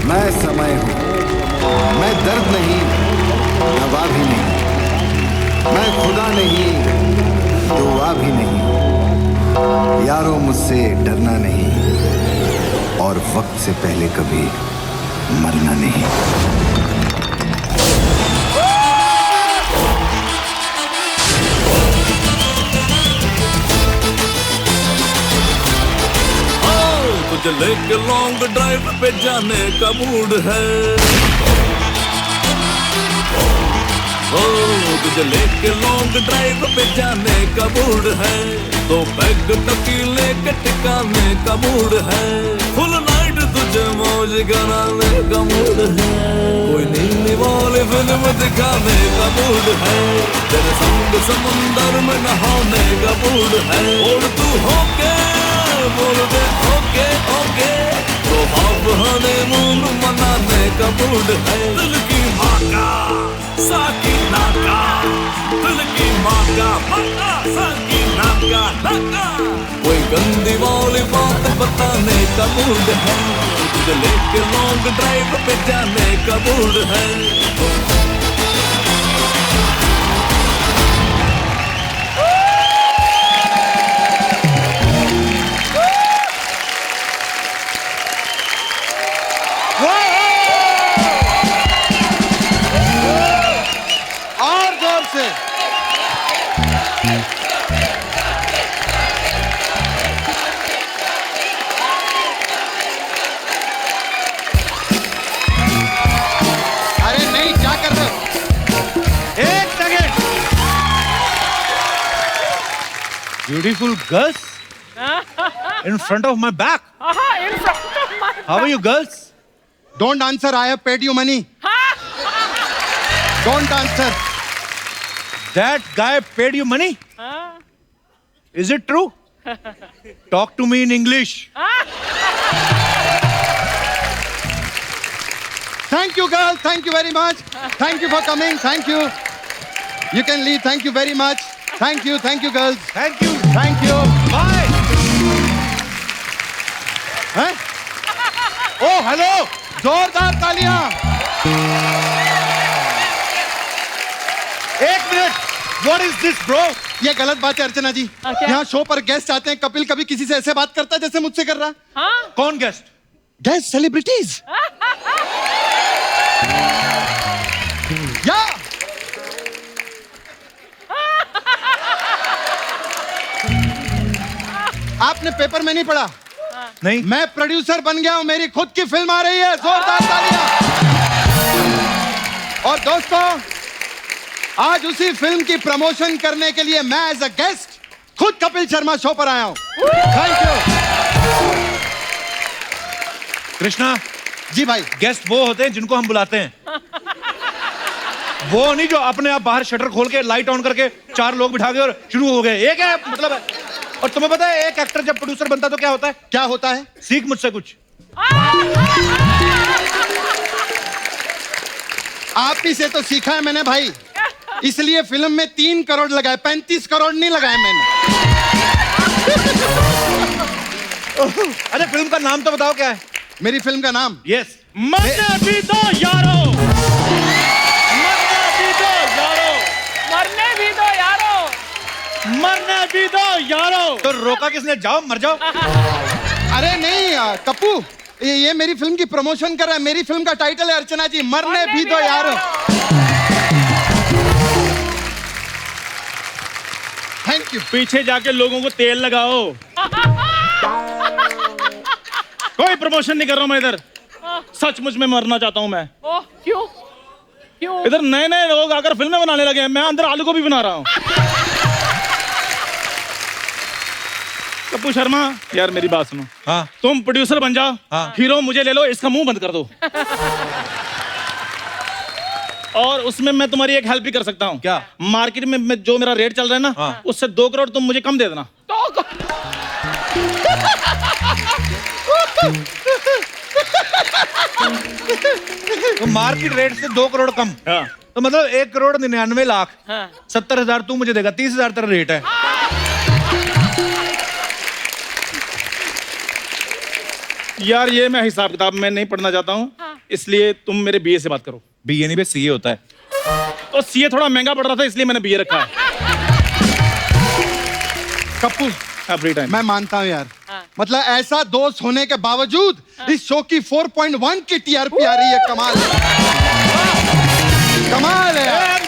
मैं समय हूँ, मैं दर्द नहीं, दवा भी नहीं, मैं खुदा नहीं, दुआ भी नहीं। यारों मुझसे डरना नहीं और वक्त से पहले कभी मरना नहीं। तुझे लेके लॉन्ग ड्राइव पे जाने का मूड है। तुझे लेके लॉन्ग ड्राइव पे जाने का मूड है। तो पैग टकीले के टिकाने का मूड है। फुल नाइट तुझे मौज कराने का मूड है। कोई नीली वाली फिल्म दिखाने का मूड है। तेरे संग समुंदर में नहाने का मूड है। और तू होके बोल दे ओके ओके, तो अब हनीमून मनाने का मूड है। दिल की माँ का साकीना का, दिल की माँ का साकीना का। कोई गंदी वाली बात बताने का मूड है। तुझे लेके लॉन्ग ड्राइव पे जाने का मूड है। अरे नहीं, क्या कर रहे हो? एक second. Beautiful girls in front of my back. In front of my How are you girls? Don't answer. I have paid you money. Don't answer. That guy paid you money? Is it true? Talk to me in English. Thank you, girl. Thank you very much. Thank you for coming. Thank you. You can leave. Thank you very much. Thank you. Thank you, girls. Thank you. Thank you. Bye. हैं? Oh, hello. जोरदार तालियां. एक minute. What is this, bro? ये गलत बात है अर्चना जी। क्या? यहाँ शो पर गेस्ट आते हैं। कपिल कभी किसी से ऐसे बात करता है जैसे मुझसे कर रहा। कौन गेस्ट? Guest celebrities. या आपने पेपर में नहीं पढ़ा? नहीं। मैं प्रोड्यूसर बन गया हूं। मेरी खुद की फिल्म आ रही है। जोरदार तालियां। और दोस्तों, आज उसी फिल्म की प्रमोशन करने के लिए मैं एज अ गेस्ट खुद कपिल शर्मा शो पर आया हूं। Thank you. कृष्णा जी भाई। गेस्ट वो होते हैं जिनको हम बुलाते हैं, वो नहीं जो अपने आप बाहर शटर खोल के लाइट ऑन करके 4 लोग बिठा के और शुरू हो गए। ये क्या है मतलब है? और तुम्हें पता है एक एक्टर जब प्रोड्यूसर बनता है तो क्या होता है? क्या होता है? सीख मुझसे कुछ। आप ही से तो सीखा है मैंने भाई। इसलिए फिल्म में 3 करोड़ लगाए, 35 करोड़ नहीं लगाए मैंने। अरे फिल्म का नाम तो बताओ क्या है? मेरी फिल्म का नाम? यस। मरने भी दो यारो, मरने भी दो यारो, मरने भी दो यारो। मरने भी दो यारो। तो रोका किसने? जाओ मर जाओ। अरे नहीं कप्पू, ये मेरी फिल्म की प्रमोशन कर रहा है। मेरी फिल्म का टाइटल है अर्चना जी, मरने भी दो यारो। Thank you. पीछे जाके लोगों को तेल लगाओ। कोई प्रमोशन नहीं कर रहा हूं मैं इधर। सचमुच में मरना चाहता हूं मैं। ओह, क्यों? क्यों? इधर नए नए लोग आकर फिल्में बनाने लगे हैं। मैं अंदर आलू को भी बना रहा हूं। कप्पू शर्मा यार मेरी बात सुनो। हाँ। तुम प्रोड्यूसर बन जाओ। हाँ। हीरो मुझे ले लो, इसका मुंह बंद कर दो। और उसमें मैं तुम्हारी एक हेल्प भी कर सकता हूँ। क्या? मार्केट में जो मेरा रेट चल रहा है ना, हाँ। उससे 2 करोड़ तुम मुझे कम दे देना। तो मार्केट रेट से 2 करोड़ कम। हाँ। तो मतलब 1,99,00,000। हाँ। 70,000 तू मुझे देगा, 30,000 तेरा रेट है। यार ये मैं हिसाब किताब में नहीं पढ़ना चाहता हूँ। हाँ। इसलिए तुम मेरे बीए से बात करो। बीए नहीं बे सीए होता है। तो सीए थोड़ा महंगा पड़ रहा था इसलिए मैंने बीए रखा है। Kappu, free time. मैं मानता हूँ यार, मतलब ऐसा दोस्त होने के बावजूद इस शो की 4.1 की टीआरपी आ रही है। कमाल है, कमाल है यार।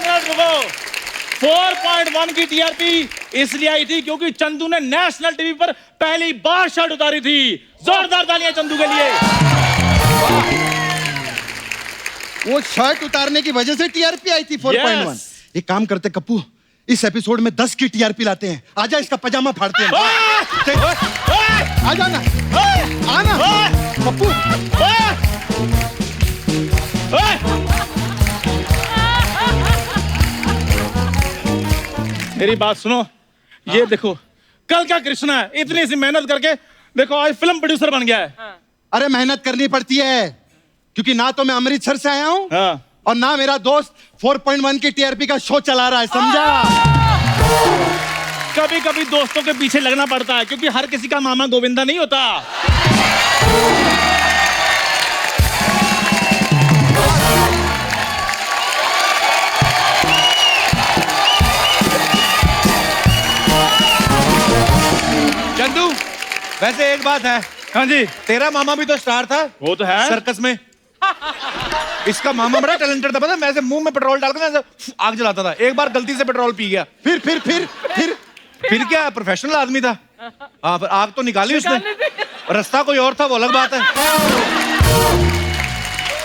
4.1 की टीआरपी इसलिए आई थी क्योंकि चंदू ने नेशनल टीवी पर पहली बार शर्ट उतारी थी। जोरदार तालियां चंदू के लिए। वो शर्ट उतारने की वजह से टीआरपी आई थी 4.1। Yes. एक काम करते कप्पू, इस एपिसोड में 10 की टीआरपी लाते हैं। आजा, इसका पजामा फाड़ते हैं। आजा ना, आना कप्पू। मेरी बात सुनो, ये देखो कल का कृष्णा है, इतनी सी मेहनत करके देखो आज फिल्म प्रोड्यूसर बन गया है। अरे मेहनत करनी पड़ती है, क्योंकि ना तो मैं अमृतसर से आया हूँ हाँ। और ना मेरा दोस्त 4.1 की टीआरपी का शो चला रहा है, समझा? कभी कभी दोस्तों के पीछे लगना पड़ता है क्योंकि हर किसी का मामा गोविंदा नहीं होता। चंदू, वैसे एक बात है। हाँ जी, तेरा मामा भी तो स्टार था। वो तो है। सर्कस में। इसका मामा बड़ा टैलेंटेड था, पता है? मैं ऐसे मुंह में पेट्रोल डाल कर ऐसे आग जलाता था। एक बार गलती से पेट्रोल पी गया। फिर क्या, प्रोफेशनल आदमी था। हाँ, पर आग तो निकाली उसने। रास्ता कोई और था, वो अलग बात है।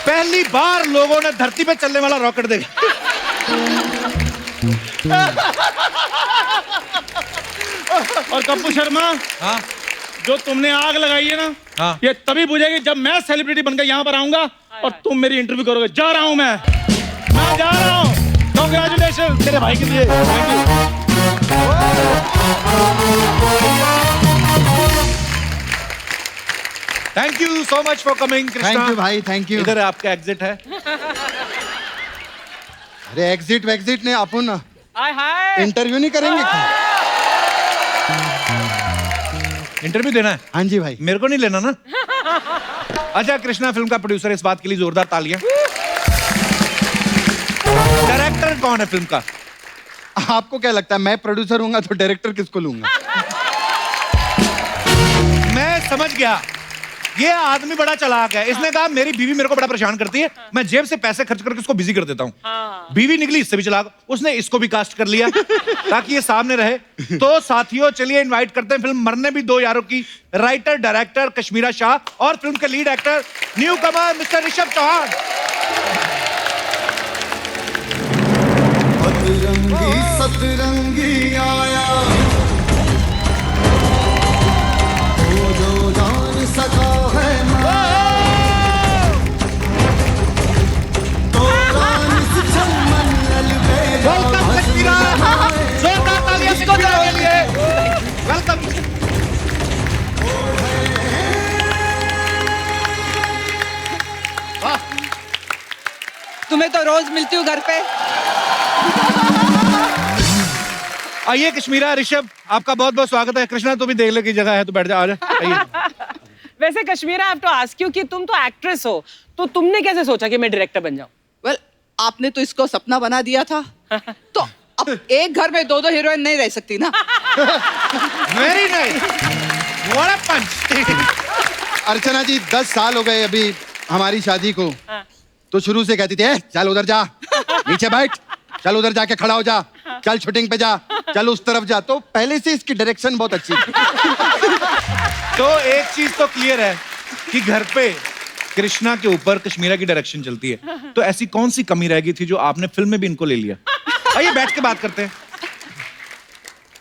पहली बार लोगों ने धरती पे चलने वाला रॉकेट देखा। और कप्पू शर्मा, हाँ, जो तुमने आग लगाई है ना, हाँ। ये तभी बुझेगी जब मैं सेलिब्रिटी बनकर यहाँ पर आऊंगा और तुम मेरी इंटरव्यू करोगे। जा रहा हूं मैं जा रहा हूं। कांग्रेचुलेशन तेरे भाई के लिए। Thank you. Thank you so much for coming Krishna. Thank you भाई, थैंक यू। इधर आपका एग्जिट है। अरे एग्जिट वेग्जिट ने अपन हाय हाय। इंटरव्यू नहीं करेंगे क्या? इंटरव्यू देना है? हाँ जी भाई। मेरे को नहीं लेना ना। अच्छा, कृष्णा फिल्म का प्रोड्यूसर, इस बात के लिए जोरदार तालियां। डायरेक्टर कौन है फिल्म का? आपको क्या लगता है, मैं प्रोड्यूसर हूंगा तो डायरेक्टर किसको लूंगा? मैं समझ गया, ये आदमी बड़ा चालाक है। इसने कहा मेरी बीवी मेरे को बड़ा परेशान करती है, मैं जेब से पैसे खर्च करके उसको बिजी कर देता हूँ। बीवी निकली इससे भी चालाक, उसने इसको भी कास्ट कर लिया ताकि ये सामने रहे। तो साथियों, चलिए इनवाइट करते हैं फिल्म मरने भी दो यारों की राइटर डायरेक्टर कश्मीरा शाह और फिल्म के लीड एक्टर न्यू कमर मिस्टर ऋषभ चौहान। सतरंगी सतरंगी आया, वो जो जान सका है तो रानिस चमन अलबेला जोरदार तालियां इसको देने के लिए। वेलकम। तुम्हें तो रोज मिलती हूँ घर पे। आइए कश्मीरा, ऋषभ, आपका बहुत बहुत स्वागत है। कृष्णा, तू भी देख ले की जगह है तो बैठ जा, आ जा। आइए। वैसे Kashmira, I have to ask you कि तुम तो एक्ट्रेस हो, तो तुमने कैसे सोचा कि मैं डायरेक्टर बन जाऊं? वेल, आपने तो इसको सपना बना दिया था। तो अब एक घर में दो हीरोइन नहीं रह सकती ना। वेरी नाइस, व्हाट अ पंच। अर्चना जी, 10 साल हो गए अभी हमारी शादी को। तो शुरू से कहती थी, चल उधर जा, नीचे बैठ, चल उधर जाके खड़ा हो जा, चल शूटिंग पे जा, चल उस तरफ जा। तो पहले से इसकी डायरेक्शन बहुत अच्छी थी। तो एक चीज तो क्लियर है कि घर पे कृष्णा के ऊपर कश्मीरा की डायरेक्शन चलती है। तो ऐसी कौन सी कमी रह गई थी जो आपने फिल्म में भी इनको ले लिया? आइए बैठ के बात करते हैं।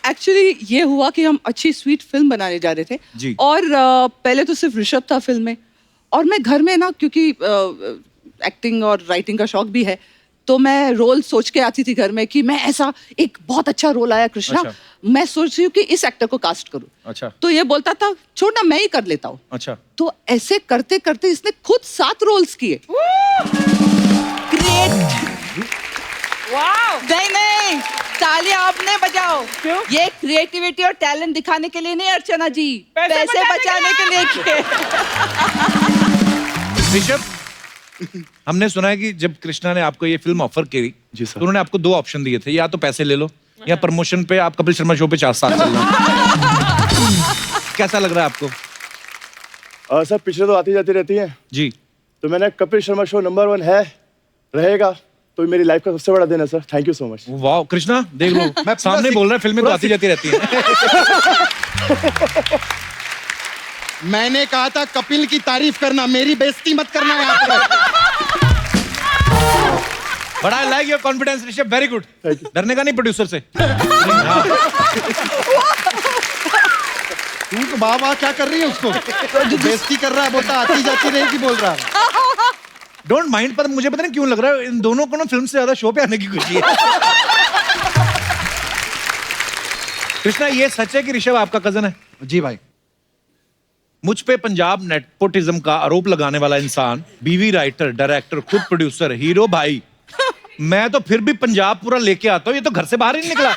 एक्चुअली ये हुआ कि हम अच्छी स्वीट फिल्म बनाने जा रहे थे जी। और पहले तो सिर्फ ऋषभ था फिल्म में, और मैं घर में ना, क्योंकि एक्टिंग और राइटिंग का शौक भी है, तो मैं रोल सोच के आती थी घर में कि मैं ऐसा एक बहुत अच्छा रोल आया कृष्णा, अच्छा। मैं सोच रही हूँ कि इस एक्टर को कास्ट करूँ। अच्छा। तो ये बोलता था छोड़ ना, मैं ही कर लेता हूँ। अच्छा। तो ऐसे करते करते इसने खुद 7 रोल्स किए। वाओ। नहीं, तालियां आपने बजाओ। क्यों? ये क्रिएटिविटी और टैलेंट दिखाने के लिए नहीं अर्चना जी, पैसे पैसे बचाने के लिए किए। ऋषभ, हमने सुना है कि जब कृष्णा ने आपको ये फिल्म ऑफर करी जी सर। तो उन्होंने आपको 2 ऑप्शन दिए थे, या तो पैसे ले लो या प्रमोशन पे आप कपिल शर्मा शो पे 4 साल चल रहे। कैसा लग रहा है आपको? सर पिक्चर तो आती जाती रहती है, जी तो मैंने कपिल शर्मा शो नंबर 1 है, रहेगा, तो मेरी लाइफ का सबसे बड़ा दिन है sir. Thank you so much. वाह कृष्णा देख लो, मैं सामने बोल रहा है फिल्में तो आती जाती रहती है। मैंने कहा था कपिल की तारीफ करना, मेरी बेइज्जती मत करना यहाँ पे। But I like your confidence Rishabh, very good. डरने का नहीं प्रोड्यूसर से। तू तो वाह क्या कर रही है उसको, बेइज्जती कर रहा है, बोलता आती जाती रहेगी बोल रहा है। डोंट माइंड, पर मुझे पता नहीं क्यों लग रहा है इन दोनों को ना फिल्म से ज्यादा शो पे आने की खुशी है। कृष्णा ये सच है कि ऋषभ आपका कजन है? जी भाई। मुझ पे पंजाब नेपोटिज्म का आरोप लगाने वाला इंसान, बीवी राइटर, डायरेक्टर, खुद प्रोड्यूसर, हीरो भाई, मैं तो फिर भी पंजाब पूरा लेके आता हूँ, ये तो घर से बाहर ही नहीं निकला।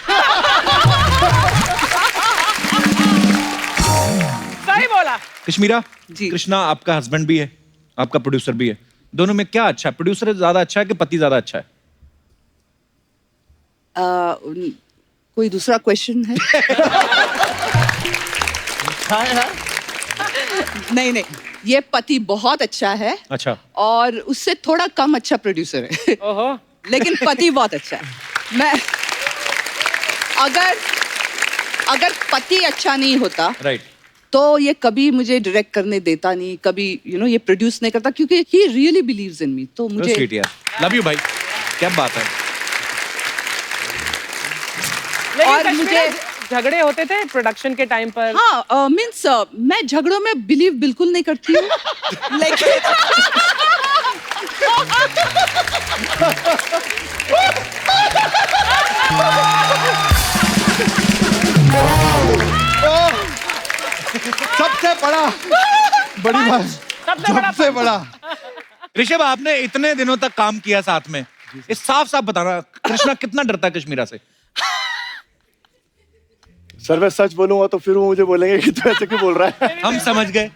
सही बोला। कश्मीरा जी। कृष्णा आपका हस्बैंड भी है, आपका प्रोड्यूसर भी है, दोनों में क्या अच्छा है? प्रोड्यूसर ज्यादा अच्छा है कि पति ज्यादा अच्छा है? कोई दूसरा क्वेश्चन है? नहीं नहीं, ये पति बहुत अच्छा है अच्छा। और उससे थोड़ा कम अच्छा प्रोड्यूसर है। ओहो। लेकिन पति बहुत अच्छा है। मैं अगर पति अच्छा नहीं होता राइट। तो ये कभी मुझे डायरेक्ट करने देता नहीं, कभी ये प्रोड्यूस नहीं करता, क्योंकि ही रियली बिलीव्स इन मी। तो मुझे स्वीट यार, लव यू भाई, क्या बात है। लेकिन और कश्मीरा, मुझे- झगड़े होते थे प्रोडक्शन के टाइम पर? हाँ, मीन्स मैं झगड़ों में बिलीव बिल्कुल नहीं करती हूँ। लेकिन सबसे बड़ा बड़ी बात, सबसे बड़ा। ऋषभ आपने इतने दिनों तक काम किया साथ में, इस साफ साफ बताना कृष्णा कितना डरता है कश्मीरा से? सर मैं सच बोलूंगा तो फिर वो मुझे बोलेंगे कि तू ऐसे क्यों बोल रहा है। हम समझ गए।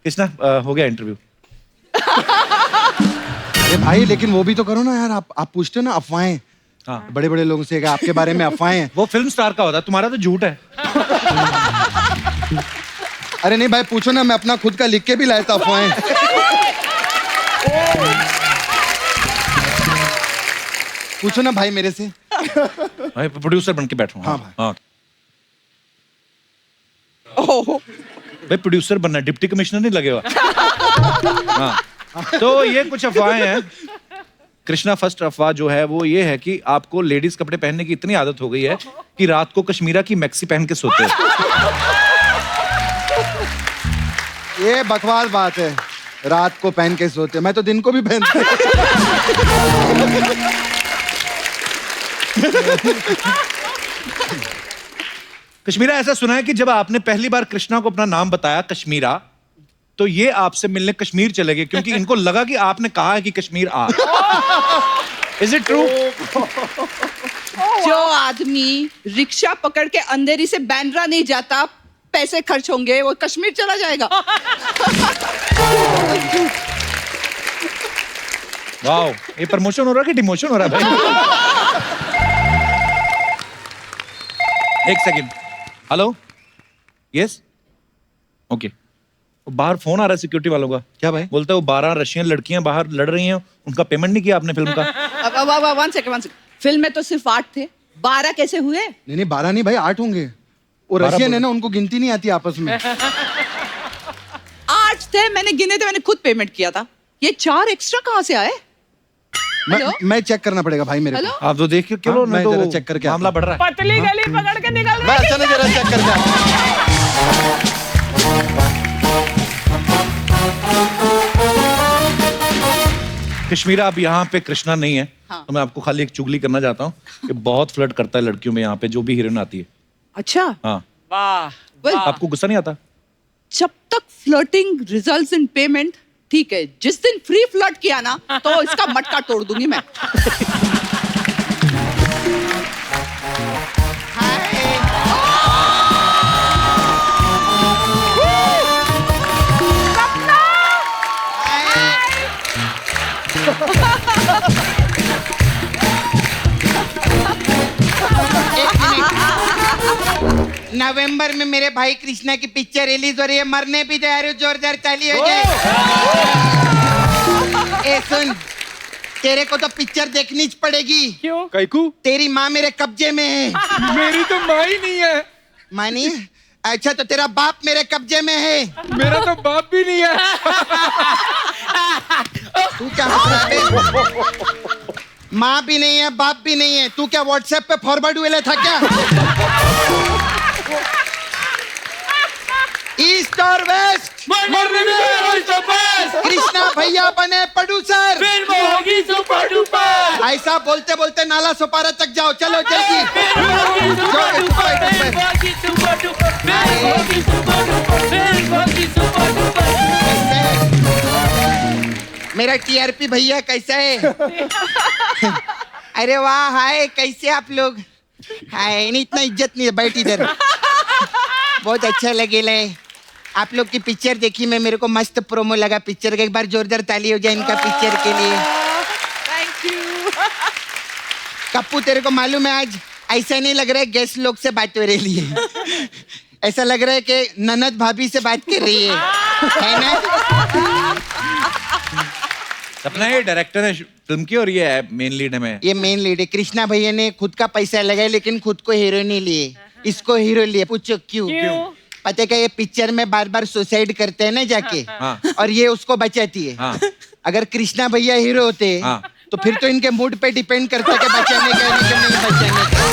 कृष्णा हो गया इंटरव्यू? अरे भाई लेकिन वो भी तो करो ना यार, आप पूछते हो ना अफवाहें। हाँ। बड़े बड़े लोगों से आपके बारे में अफवाहें हैं। वो फिल्म स्टार का होता है, तुम्हारा तो झूठ है। अरे नहीं भाई पूछो ना, मैं अपना खुद का लिख के भी लाया था अफवाहें। पूछो ना भाई मेरे से। भाई प्रोड्यूसर बन के बैठो। हाँ भाई। हाँ ओह, भाई प्रोड्यूसर बनना, डिप्टी कमिश्नर नहीं लगेगा। हाँ तो ये कुछ अफवाहें हैं। कृष्णा फर्स्ट अफवाह जो है वो ये है कि आपको लेडीज कपड़े पहनने की इतनी आदत हो गई है कि रात को कश्मीरा की मैक्सी पहन के सोते हैं। ये बकवास बात है, रात को पहन के सोते, मैं तो दिन को भी पहनता हूं। कश्मीरा ऐसा सुना है कि जब आपने पहली बार कृष्णा को अपना नाम बताया कश्मीरा, तो ये आपसे मिलने कश्मीर चले गए क्योंकि इनको लगा कि आपने कहा है कि कश्मीर आ। Is it true? जो आदमी रिक्शा पकड़ के अंधेरी से बैंड्रा नहीं जाता, पैसे खर्च होंगे, वो कश्मीर चला जाएगा। वाओ, ये प्रमोशन हो रहा है कि डिमोशन हो रहा है भाई? एक सेकंड, हेलो, यस, ओके। बाहर फोन आ रहा है सिक्योरिटी वालों का। क्या भाई? बोलता है वो 12 रशियन लड़कियां बाहर लड़ रही हैं, उनका पेमेंट नहीं किया आपने फिल्म का। वन सेकंड, फिल्म में तो सिर्फ 8 थे, 12 कैसे हुए? नहीं 12 नहीं भाई 8 होंगे। वो 12 रशियन है ना, उनको गिनती नहीं आती आपस में। 8 थे, मैंने गिने थे, मैंने खुद पेमेंट किया था। ये 4 एक्स्ट्रा कहाँ से आए? हेलो? मैं चेक करना पड़ेगा भाई मेरे हेलो? को। आप तो देखिए हाँ, मैं मैं तो जरा चेक करके मामला आता बढ़ रहा है। पतली गली पकड़ के निकल मैं रही अच्छा नहीं जरा चेक करके आता हूं। कश्मीरा अब यहाँ पे कृष्णा नहीं है। हाँ। तो मैं आपको खाली एक चुगली करना चाहता हूँ कि बहुत फ्लर्ट करता है लड़कियों में यहाँ पे जो भी हीरोइन आती है। अच्छा, हाँ, वाह Well, आपको गुस्सा नहीं आता? जब तक फ्लर्टिंग रिजल्ट्स इन पेमेंट ठीक है, जिस दिन फ्री फ्लर्ट किया ना तो इसका मटका तोड़ दूंगी मैं। नवंबर में मेरे भाई कृष्णा की पिक्चर रिलीज हो रही है, मरने भी तैयार हो, जोरदार ताली हो जाए। ए सुन, तेरे को तो पिक्चर देखनी पड़ेगी। क्यों? कैकू तेरी माँ मेरे कब्जे में है। मेरी तो माँ ही नहीं है। माँ नहीं है? अच्छा तो तेरा बाप मेरे कब्जे में है। मेरा तो बाप भी नहीं है। तू क्या हंस रहा है? माँ भी नहीं है, बाप भी नहीं है, तू क्या व्हाट्सएप पे फॉरवर्ड हुए था क्या? ईस्ट और वेस्ट कृष्णा भैया बने प्रोड्यूसर, होगी सुपर डुपर। ऐसा बोलते बोलते नाला सुपारा तक जाओ, चलो जल्दी। मेरा टीआरपी भैया कैसा है? अरे वाह, हाय, कैसे आप लोग? हाय, नहीं इतना इज्जत नहीं है, बैठ इधर। बहुत अच्छा लगेला है। आप लोग की पिक्चर देखी मैं, मेरे को मस्त प्रोमो लगा पिक्चर का। एक बार जोरदार ताली हो जाए इनका पिक्चर के लिए। Thank you. कप्पू तेरे को मालूम है आज ऐसा नहीं लग रहा है गेस्ट लोग से बात हो रही है, ऐसा लग रहा है कि ननद भाभी से बात कर रही है ना? सपना ये डायरेक्टर है फिल्म की और ये है मेन लीड में। ये मेन लीड है। कृष्णा भैया ने खुद का पैसा लगाया लेकिन खुद को हीरो नहीं लिए, इसको हीरो लिए। पूछो क्यों? पता है क्या, ये पिक्चर में बार बार सुसाइड करते हैं ना जाके, हाँ। और ये उसको बचाती है। हाँ। अगर कृष्णा भैया हीरो होते हाँ। तो फिर तो इनके मूड पे डिपेंड करता है कि बचाने का नहीं बचाने का।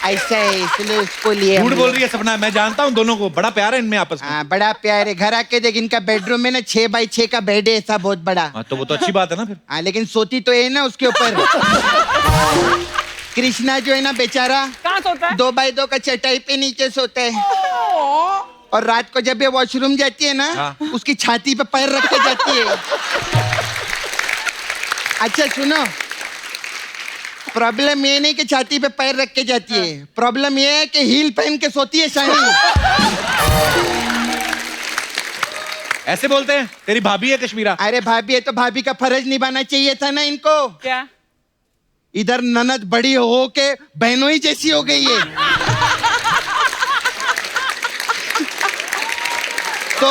ऐसा है, इसलिए उसको लिए। झूठ बोल रही है सपना, मैं जानता हूँ दोनों को, बड़ा प्यार है इनमें आपस में। हाँ, बड़ा प्यार है। घर आके देख, इनका बेडरूम में ना 6x6 का बेड है, ऐसा बहुत बड़ा। हाँ, तो वो तो अच्छी बात है ना फिर। हाँ, लेकिन सोती तो है ना उसके ऊपर। कृष्णा जो है ना बेचारा, कहाँ सोता है? 2x2 का चटाई पे नीचे सोता है, और रात को जब ये वॉशरूम जाती है ना, हाँ। उसकी छाती पे पैर रख के जाती है। अच्छा सुनो, प्रॉब्लम ये नहीं कि छाती पे पैर रख के जाती है, प्रॉब्लम ये है कि हील पहन के सोती है शानी। ऐसे बोलते हैं? तेरी भाभी है कश्मीरा। अरे भाभी है तो भाभी का फर्ज निभाना चाहिए था ना इनको। क्या? इधर ननद बड़ी हो के बहनों ही जैसी हो गई है। तो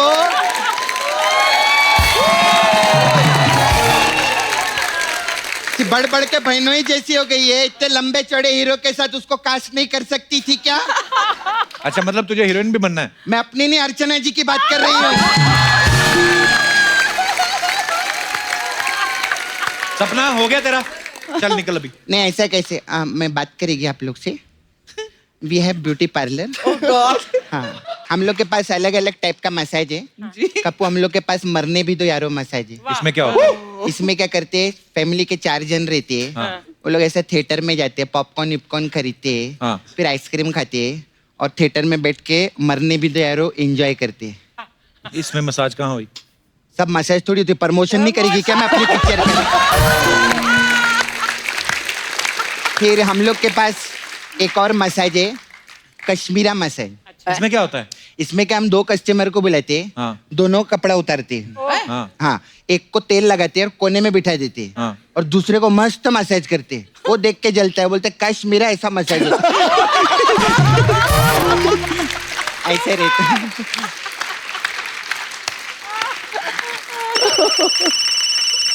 बढ़ बढ़ के बहनों ही जैसी हो गई है। इतने लंबे चौड़े हीरो के साथ उसको कास्ट नहीं कर सकती थी क्या? अच्छा, मतलब तुझे हीरोइन भी बनना है? मैं अपनी नहीं, अर्चना जी की बात कर रही हूँ। सपना हो गया तेरा, चल निकल अभी। नहीं ऐसा कैसे, मैं बात करेगी आप लोग से। We have beauty parlour. हाँ, हम लोग के पास अलग अलग टाइप का मसाज है। कप्पू, हम लोग के पास मरने भी दो यारो मसाज है। इसमें क्या होता है? इसमें क्या करते हैं, फैमिली के 4 जन रहते हैं। हाँ। वो लोग ऐसे थिएटर में जाते हैं, पॉपकॉर्न विपकॉर्न खरीदते हैं, हाँ। फिर आइसक्रीम खाते हैं, और थिएटर में बैठ के मरने भी दो यारो एंजॉय करते हैं। इसमें मसाज कहाँ हुई? सब मसाज थोड़ी होती, प्रमोशन नहीं करेगी क्या मैं अपनी पिक्चर का? फिर हम लोग के पास एक और मसाज है, कश्मीरा मसाज। इसमें क्या होता है? इसमें क्या, हम 2 कस्टमर को बुलाते हैं, हाँ। दोनों कपड़ा उतारते हैं। हाँ। हाँ, एक को तेल लगाते हैं और कोने में बिठा देते हैं, हाँ। और दूसरे को मस्त मसाज करते हैं। वो देख के जलता है, बोलते काश मेरा ऐसा मसाज हो। ऐसे रहता है।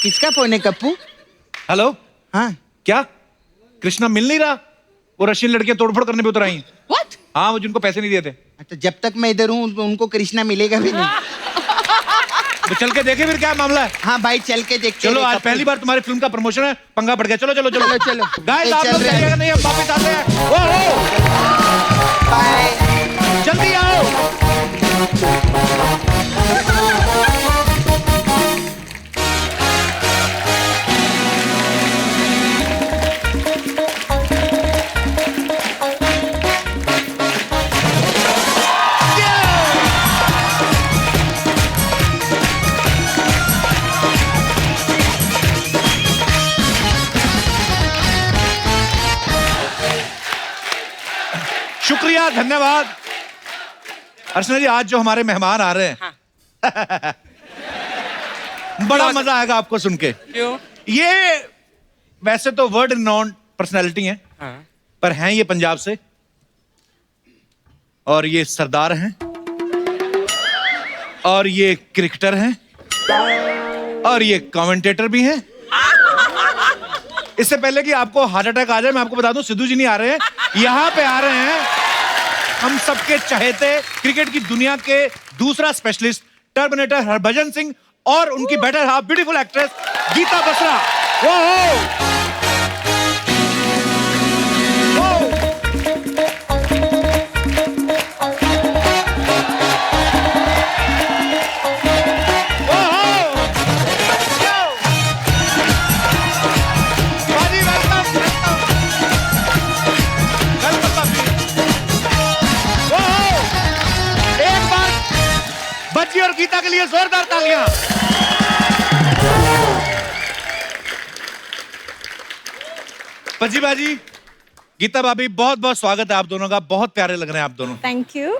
किसका फोन है कप्पू? हेलो। हाँ, क्या कृष्णा मिल नहीं रहा? वो रशियन लड़कियां तोड़फोड़ करने पे उतर आई। What? हाँ, वो जिनको पैसे नहीं दिए थे। तो जब तक मैं इधर हूँ उनको कृष्णा मिलेगा भी नहीं। तो चल के देखे फिर क्या मामला है। हाँ भाई, चल के देखते चलो, हैं आज कप्पू। पहली बार तुम्हारी फिल्म का प्रमोशन है, पंगा पड़ गया। चलो चलो चलो चलो, चलो। गाइस, ए, आप चल लोग रहे हैं। जाइएगा नहीं, हम वापस आते हैं। ओहो, बाय। जल्दी आओ। शुक्रिया, धन्यवाद। अर्चना जी, आज जो हमारे मेहमान आ रहे हैं, बड़ा मजा आएगा आपको सुन के। क्यों? ये वैसे तो वर्ल्ड रिनाउंड पर्सनैलिटी हैं, पर हैं ये पंजाब से, और ये सरदार हैं, और ये क्रिकेटर हैं, और ये कमेंटेटर भी हैं। इससे पहले कि आपको हार्ट अटैक आ जाए, मैं आपको बता दूं, सिद्धू जी नहीं आ रहे हैं, यहाँ पे आ रहे हैं हम सबके चहेते क्रिकेट की दुनिया के दूसरा स्पेशलिस्ट टर्मिनेटर हरभजन सिंह और उनकी better half beautiful actress Geeta Basra. वो बच्ची और गीता के लिए जोरदार तालियां। पजी बाजी, गीता भाभी, बहुत बहुत स्वागत है आप दोनों का, बहुत प्यारे लग रहे हैं आप दोनों। Thank you.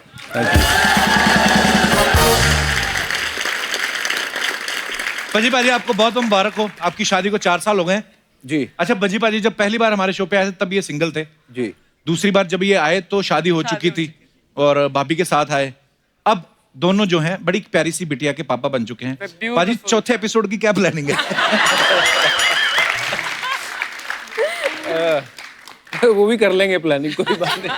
पजी बाजी, आपको बहुत मुबारक हो, आपकी शादी को 4 साल हो गए जी। अच्छा पजी बाजी, जब पहली बार हमारे शो पे आए थे तब ये सिंगल थे जी। दूसरी बार जब ये आए तो शादी हो चुकी थी और भाभी के साथ आए। अब दोनों जो हैं बड़ी प्यारी सी बिटिया के पापा बन चुके हैं। पाजी, चौथे एपिसोड की क्या प्लानिंग है? वो भी कर लेंगे प्लानिंग, कोई बात नहीं।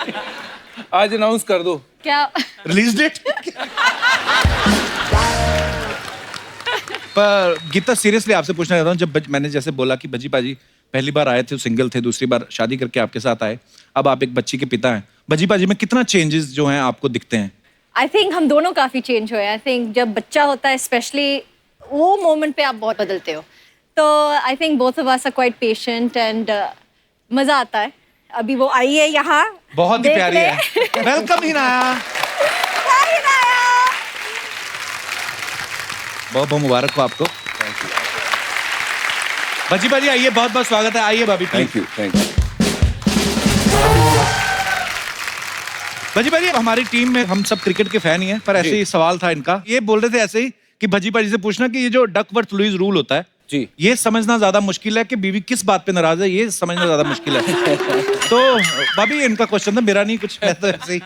आज अनाउंस कर दो। क्या रिलीज डेट? पर गीता, सीरियसली आपसे पूछना चाहता हूँ, जब मैंने जैसे बोला कि बजी पाजी पहली बार आए थे सिंगल थे, दूसरी बार शादी करके आपके साथ आए, अब आप एक बच्ची के पिता हैं, बजी पाजी में कितना चेंजेस जो हैं आपको दिखते हैं? आई थिंक हम दोनों काफी चेंज हुए। आई थिंक जब बच्चा होता है स्पेशली वो मोमेंट पे आप बहुत बदलते हो, तो I think both of us are quite patient and मजा आता है। अभी वो आई है यहाँ, बहुत ही प्यारी है। वेलकम हिनाया। बहुत बहुत मुबारक हो आपको। बजी बाजी आइए, बहुत बहुत स्वागत है, आइए भाभी। Thank you, thank you. Bhaji भाजी, हमारी टीम में हम सब क्रिकेट के फैन ही हैं, पर ऐसे ही सवाल था इनका, ये बोल रहे थे ऐसे ही कि भजी भाजी से पूछना कि ये जो डकवर्थ लुईस रूल होता है जी, ये समझना ज्यादा मुश्किल है कि बीवी किस बात पे नाराज है, ये समझना ज्यादा मुश्किल है। तो भाभी, इनका क्वेश्चन था, मेरा नहीं कुछ, मैं तो ऐसे ही।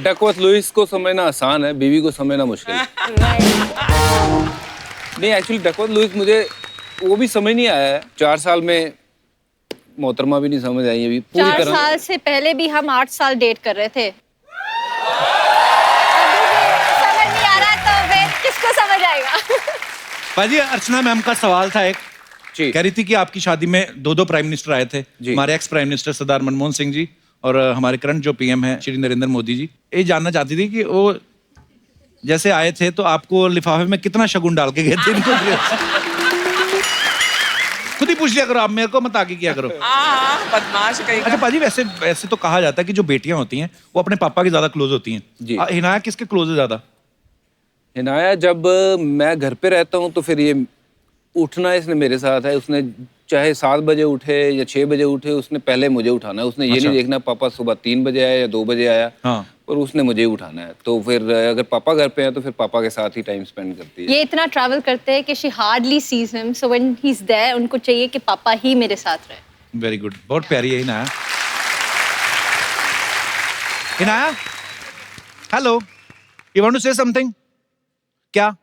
डकवर्थ लुईस को समझना आसान है, बीवी को समझना मुश्किल है। नहीं, एक्चुअली डकवर्थ लुईस मुझे वो भी समझ नहीं आया है। 4 साल में मोहतरमा भी नहीं समझ आई अभी पूरी 4 तरह। साल से पहले भी हम 8 साल डेट कर रहे थे। समझ नहीं आ रहा तो फिर किसको समझ आएगा? भाजी, अर्चना मैम का सवाल था एक, कह रही थी कि आपकी शादी में 2 प्राइम मिनिस्टर आए थे, हमारे एक्स प्राइम मिनिस्टर सरदार मनमोहन सिंह जी और हमारे करंट जो पीएम है श्री नरेंद्र मोदी जी। ये जानना चाहती थी कि वो जैसे आए थे तो आपको लिफाफे में कितना शगुन डाल के गए थे इनको? खुद ही पूछ लिया करो, आप मेरे को मत आगे किया करो। बदमाश कहीं का। अच्छा पाजी, वैसे तो कहा जाता है कि जो बेटियां होती हैं वो अपने पापा के ज्यादा क्लोज होती हैं जी। हिनाया किसके क्लोज है ज्यादा? हिनाया, जब मैं घर पे रहता हूँ तो फिर ये उठना इसने मेरे साथ है। उसने चाहे 7 बजे उठे या 6 बजे उठे, उसने पहले मुझे उठाना है। उसने ये नहीं देखना पापा सुबह 3 बजे आया या 2 बजे आया, और उसने मुझे उठाना है। तो फिर अगर पापा घर पे हैं तो फिर पापा के साथ ही टाइम स्पेंड करती है। ये इतना ट्रैवल करते हैं कि she hardly sees him, so when he is there उनको चाहिए कि पापा ही मेरे साथ रहे। वेरी गुड, बहुत प्यारी है Hinaya. Hinaya, hello, you want to say something? क्या?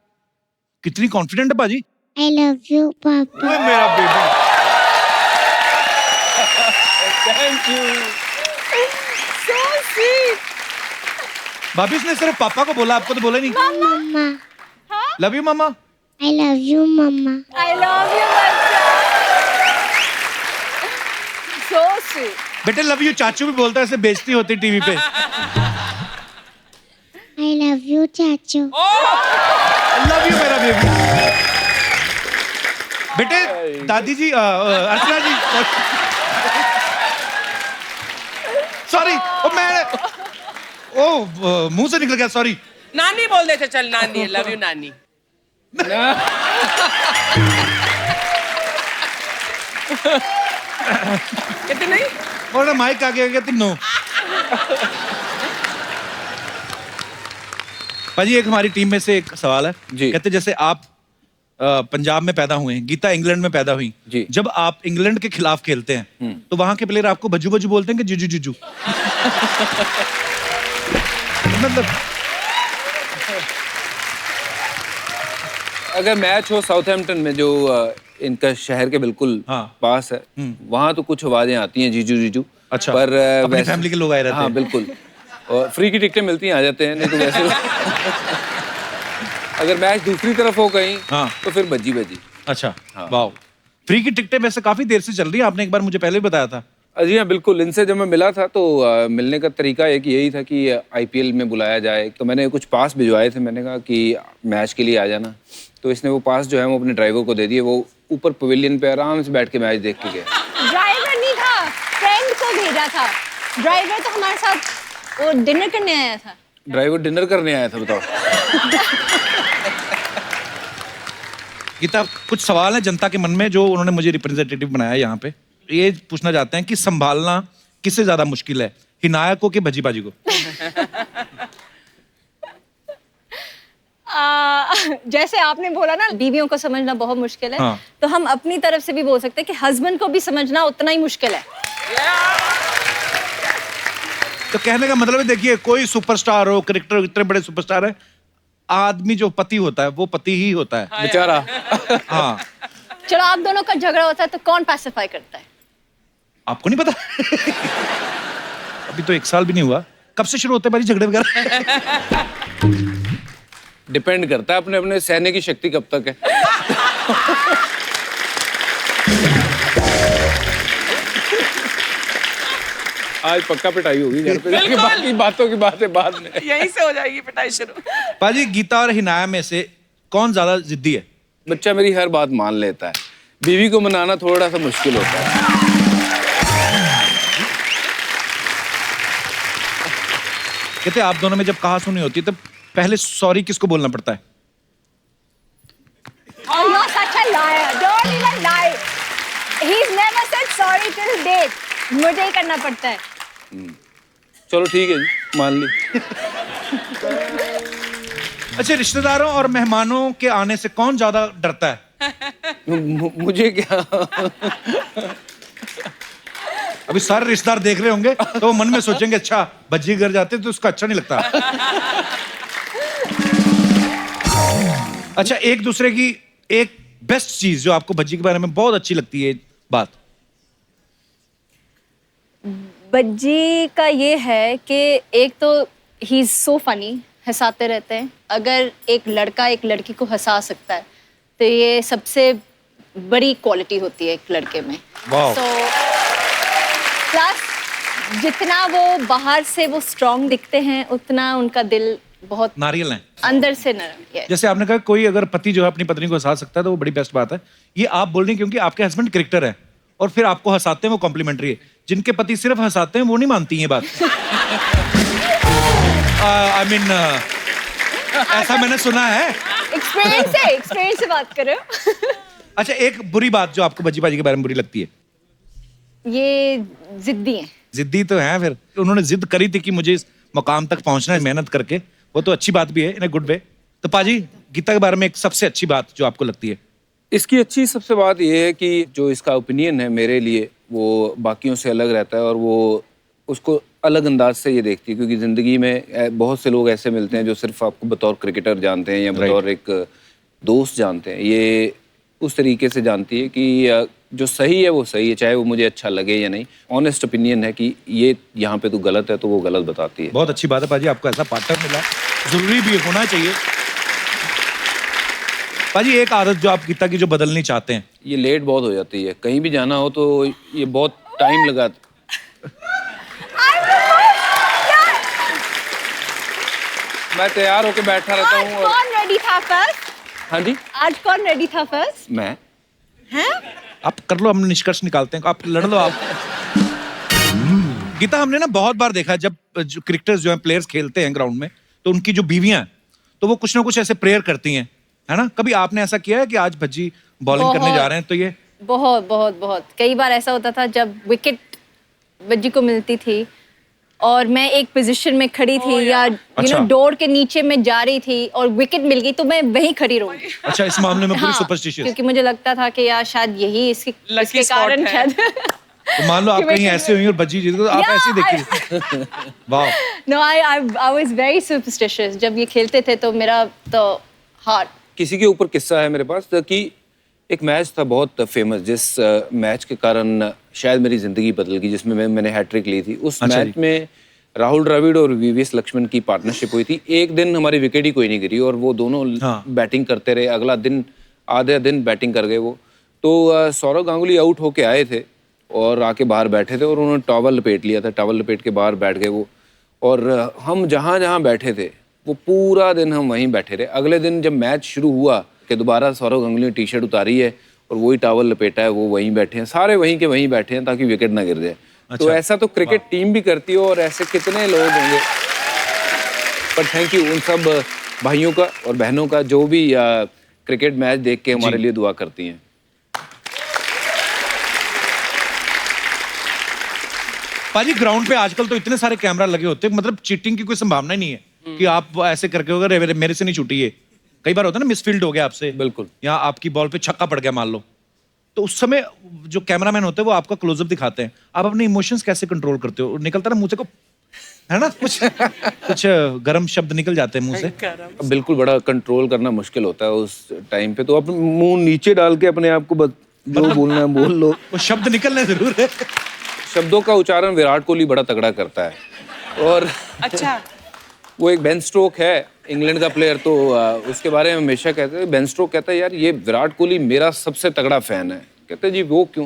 कितनी कॉन्फिडेंट है बाजी। I love you, पापा। ओए मेरा बेटा। Thank you. So sweet। भाभी, उसने सिर्फ पापा को बोला, आपको तो बोला नहीं। मम्मा। लव यू मम्मा। I love you, मम्मा। I love you बच्चा। So sweet। बेटे लव यू चाचू भी बोलता है, ऐसे बेइज्जती होती टीवी पे। I love you, चाचू। लव यू मेरा बेबी। बेटे दादी जी, अर्चना जी, सॉरी, मुंह से निकल गया, सॉरी। नानी बोल देते, चल नानी, लव यू नानी। कहते नहीं, और माइक आ गया कहते नो। भाजी, एक हमारी टीम में से एक सवाल है जी। कहते जैसे आप पंजाब में पैदा हुए हैं, गीता इंग्लैंड में पैदा हुई जी। जब आप इंग्लैंड के खिलाफ खेलते हैं तो वहां के प्लेयर आपको बज्जू बज्जू बोलते हैं कि जुजू जुजू? मतलब अगर मैच हो साउथहैम्पटन में जो इनका शहर के बिल्कुल पास है, वहां तो कुछ आवाजें आती हैं जीजू जीजू। अच्छा, पर अपनी फैमिली के लोग आए रहते हैं। हाँ बिल्कुल, और फ्री की टिकटें मिलती हैं, आ जाते हैं, नहीं तो वैसे अगर मैच दूसरी तरफ हो कहीं तो फिर बज्जी बज्जी। अच्छा, वाह। फ्री की टिकटें वैसे काफी देर से चल रही है, आपने एक बार मुझे पहले भी बताया था। जी हाँ बिल्कुल, इनसे जब मैं मिला था तो मिलने का तरीका एक यही था कि आईपीएल में बुलाया जाए, तो मैंने कुछ पास भिजवाए थे, मैंने कहा कि मैच के लिए आ जाना, तो इसने वो पास जो है वो अपने ड्राइवर को दे दिए, वो ऊपर पवेलियन पे आराम से बैठ के मैच देख के गया। ड्राइवर नहीं था, फ्रेंड को भेजा था। ड्राइवर तो हमारे साथ वो डिनर करने आया था। ड्राइवर डिनर करने आया था, बताओ। गीता, कुछ सवाल है जनता के मन में जो उन्होंने मुझे रिप्रेजेंटेटिव बनाया यहाँ पे। ये पूछना चाहते हैं कि संभालना किससे ज्यादा मुश्किल है, हिनाया को कि भज्जी बाजी को? जैसे आपने बोला ना बीवियों को समझना बहुत मुश्किल है, तो हम अपनी तरफ से भी बोल सकते हैं कि हस्बैंड को भी समझना उतना ही मुश्किल है। तो कहने का मतलब है, देखिए कोई सुपरस्टार हो, क्रिकेटर इतने बड़े सुपरस्टार है, आदमी जो पति होता है वो पति ही होता है बेचारा। हाँ, चलो आप दोनों का झगड़ा होता है तो कौन पैसिफाई करता है? आपको नहीं पता? अभी तो 1 साल भी नहीं हुआ, कब से शुरू होते हैं भाई झगड़े वगैरह? डिपेंड करता है अपने अपने सहने की शक्ति कब तक है। आज पक्का पिटाई होगी घर पे जाके, बाकी बातों की बातें बाद में। यहीं से हो जाएगी पिटाई शुरू। पाजी, गीता और हिनाया में से कौन ज्यादा जिद्दी है? बच्चा मेरी हर बात मान लेता है, बीवी को मनाना थोड़ा सा मुश्किल होता है। कहते आप दोनों में जब कहा सुनी होती है तो पहले सॉरी किसको बोलना पड़ता है? Oh, you're such a liar. Don't even lie. He's never said sorry till date. मुझे ही करना पड़ता है। चलो ठीक है जी, मान ली। अच्छा, रिश्तेदारों और मेहमानों के आने से कौन ज्यादा डरता है? मुझे क्या? अभी सारे रिश्तेदार देख रहे होंगे तो वो मन में सोचेंगे, अच्छा भज्जी घर जाते तो उसका अच्छा नहीं लगता। अच्छा, एक दूसरे की एक बेस्ट चीज जो आपको भज्जी के बारे में बहुत अच्छी लगती है बात? बज्जी का ये है कि एक तो ही इज सो फनी, हंसाते रहते हैं। अगर एक लड़का एक लड़की को हंसा सकता है तो ये सबसे बड़ी क्वालिटी होती है एक लड़के में। तो प्लस जितना वो बाहर से वो स्ट्रांग दिखते हैं उतना उनका दिल बहुत नारियल है, अंदर से नरम। जैसे आपने कहा कोई अगर पति जो है अपनी पत्नी को हंसा सकता है तो वो बड़ी बेस्ट बात है। ये आप बोल रही हैं क्योंकि आपके हस्बैंड क्रिकेटर है और फिर आपको हंसाते हैं, वो कॉम्प्लीमेंट्री है। जिनके पति सिर्फ हंसाते हैं वो नहीं मानती ये बात। आई मीन ऐसा मैंने सुना है। एक्सपीरियंस से बात कर रहे हो। अच्छा, एक बुरी बात जो आपको भज्जी बाजी के बारे में बुरी लगती है? ये जिद्दी हैं। जिद्दी तो है, फिर उन्होंने जिद करी थी कि मुझे इस मुकाम तक पहुंचना है मेहनत करके, वो तो अच्छी बात भी है इन ए गुड वे। तो पाजी, गीता के बारे में एक सबसे अच्छी बात जो आपको लगती है? इसकी अच्छी सबसे बात यह है कि जो इसका ओपिनियन है मेरे लिए वो बाकियों से अलग रहता है और वो उसको अलग अंदाज से ये देखती है, क्योंकि ज़िंदगी में बहुत से लोग ऐसे मिलते हैं जो सिर्फ आपको बतौर क्रिकेटर जानते हैं या बतौर एक दोस्त जानते हैं। ये उस तरीके से जानती है कि जो सही है वो सही है, चाहे वो मुझे अच्छा लगे या नहीं। ऑनेस्ट ओपिनियन है कि ये यहाँ पे तो गलत है, तो वो गलत बताती है। बहुत अच्छी बात है पाजी, आपको ऐसा पार्टनर मिला, जरूरी भी होना चाहिए। पाजी, एक आदत जो आप गीता की जो बदलनी चाहते हैं? ये लेट बहुत हो जाती है, कहीं भी जाना हो तो ये बहुत टाइम लगाता। मैं तैयार होके बैठा रहता हूँ। कौन रेडी था फर्स्ट? हाँ जी, आज कौन रेडी था फर्स्ट? मैं। हैं? आप कर लो, हम निष्कर्ष निकालते हैं, आप लड़ लो आप। गीता, हमने ना बहुत बार देखा जब जो क्रिकेटर्स जो हैं, प्लेयर्स खेलते हैं ग्राउंड में, तो उनकी जो बीवियां हैं तो वो कुछ ना कुछ ऐसे प्रेयर करती हैं, है ना? कभी आपने ऐसा किया है कि आज भज्जी बॉलिंग करने जा रहे हैं तो ये? बहुत बहुत बहुत कई बार ऐसा होता था जब विकेट बज्जी को मिलती थी और मैं एक पोजीशन में खड़ी थी या यू नो डोर के नीचे में जा रही थी और विकेट मिल गई तो मैं वहीं खड़ी रहूंगी। अच्छा, इस मामले में पूरी सुपरस्टिशियस। क्योंकि मुझे लगता था कि यार शायद यही इसके कारण शायद तो मान लो आप कहीं ऐसे हुई और बज्जी जीत गई तो आप ऐसे ही देखिए। वाह। No I was very superstitious जब ये खेलते थे तो मेरा तो हार्ट। किसी के ऊपर किस्सा है मेरे पास कि एक मैच था बहुत फेमस, जिस मैच के कारण शायद मेरी जिंदगी बदल गई, जिसमें मैंने हैट्रिक ली थी। उस मैच में राहुल द्रविड़ और वीवीएस लक्ष्मण की पार्टनरशिप हुई थी। एक दिन हमारी विकेट ही कोई नहीं गिरी और वो दोनों बैटिंग करते रहे। अगला दिन आधे दिन बैटिंग कर गए वो। तो सौरव गांगुली आउट होके आए थे और आके बाहर बैठे थे और उन्होंने टॉवल लपेट लिया था। टॉवल लपेट के बाहर बैठ गए वो, और हम जहाँ जहाँ बैठे थे वो पूरा दिन हम वहीं बैठे रहे। अगले दिन जब मैच शुरू हुआ कि दोबारा सौरव गांगुली ने टी शर्ट उतारी है और वही टॉवल लपेटा है, वो वहीं बैठे हैं, सारे वहीं के वहीं बैठे हैं ताकि विकेट ना गिर जाए। तो ऐसा तो क्रिकेट टीम भी करती है और ऐसे कितने लोग होंगे। पर थैंक यू उन सब भाइयों का और बहनों का जो भी क्रिकेट मैच देख के हमारे लिए दुआ करती हैं। पाजी ग्राउंड पे आजकल तो इतने सारे कैमरा लगे होते हैं, मतलब चीटिंग की कोई संभावना ही नहीं है कि आप ऐसे करके होगा मेरे से नहीं छूटी है। कई बार होता है ना, मिसफील्ड हो गया आपसे, बिल्कुल, या आपकी बॉल पे छक्का पड़ गया मान लो, तो उस समय जो कैमरामैन होते हैं वो आपका क्लोजअप दिखाते हैं। आप अपने इमोशंस कैसे कंट्रोल करते हो? निकलता ना मुंह से को, है ना, कुछ गर्म शब्द निकल जाते हैं मुंह से। बिल्कुल, बड़ा कंट्रोल करना मुश्किल होता है उस टाइम पे। तो अपने मुंह नीचे डाल के अपने आप को जो बोलना है बोल लो। वो शब्द निकलने जरूर है। शब्दों का उच्चारण विराट कोहली बड़ा तगड़ा करता है। और अच्छा, वो एक बेन स्टोक है इंग्लैंड का प्लेयर, तो उसके बारे में हमेशा कहते हैं, बेन स्टोक कहता है यार ये विराट कोहली मेरा सबसे तगड़ा फैन है। कहते हैं जी वो क्यों?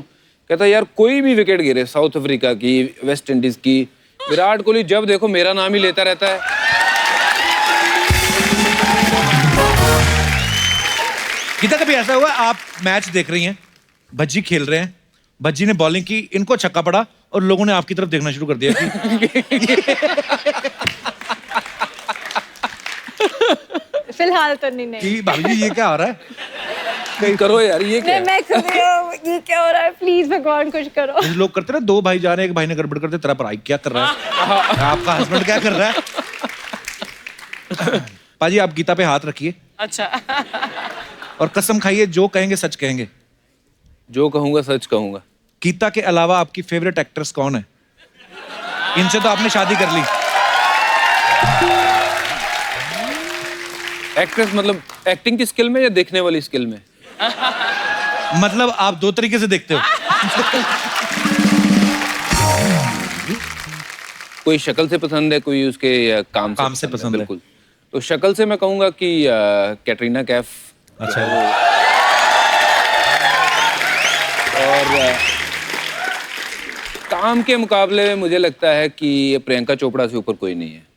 कहता है यार कोई भी विकेट गिरे, साउथ अफ्रीका की, वेस्ट इंडीज की, विराट कोहली जब देखो मेरा नाम ही लेता रहता है। गीता, कभी ऐसा हुआ आप मैच देख रही हैं, भज्जी खेल रहे हैं, भज्जी ने बॉलिंग की, इनको छक्का पड़ा और लोगों ने आपकी तरफ देखना शुरू कर दिया कि फिलहाल तो नहीं कि भाभी जी ये क्या हो रहा है? कहीं करो यार, ये क्या मैं कर रही हूँ, ये क्या हो रहा है, प्लीज भगवान कुछ करो। कुछ लोग करते ना, दो भाई जा रहे हैं, एक भाई ने गड़बड़ करते, तेरा भाई क्या कर रहा है, आपका हस्बैंड क्या कर रहा है? पाजी आप गीता पे हाथ रखिए। अच्छा। और कसम खाइए, जो कहेंगे सच कहेंगे। जो कहूंगा सच कहूंगा। गीता के अलावा आपकी फेवरेट एक्ट्रेस कौन है? इनसे तो आपने शादी कर ली। एक्ट्रेस मतलब एक्टिंग की स्किल में या देखने वाली स्किल में? मतलब आप दो तरीके से देखते हो। कोई शक्ल से पसंद है, कोई उसके काम से पसंद है। बिल्कुल। तो शक्ल से मैं कहूंगा कि कैटरीना कैफ। अच्छा। और काम के मुकाबले में मुझे लगता है कि प्रियंका चोपड़ा से ऊपर कोई नहीं है।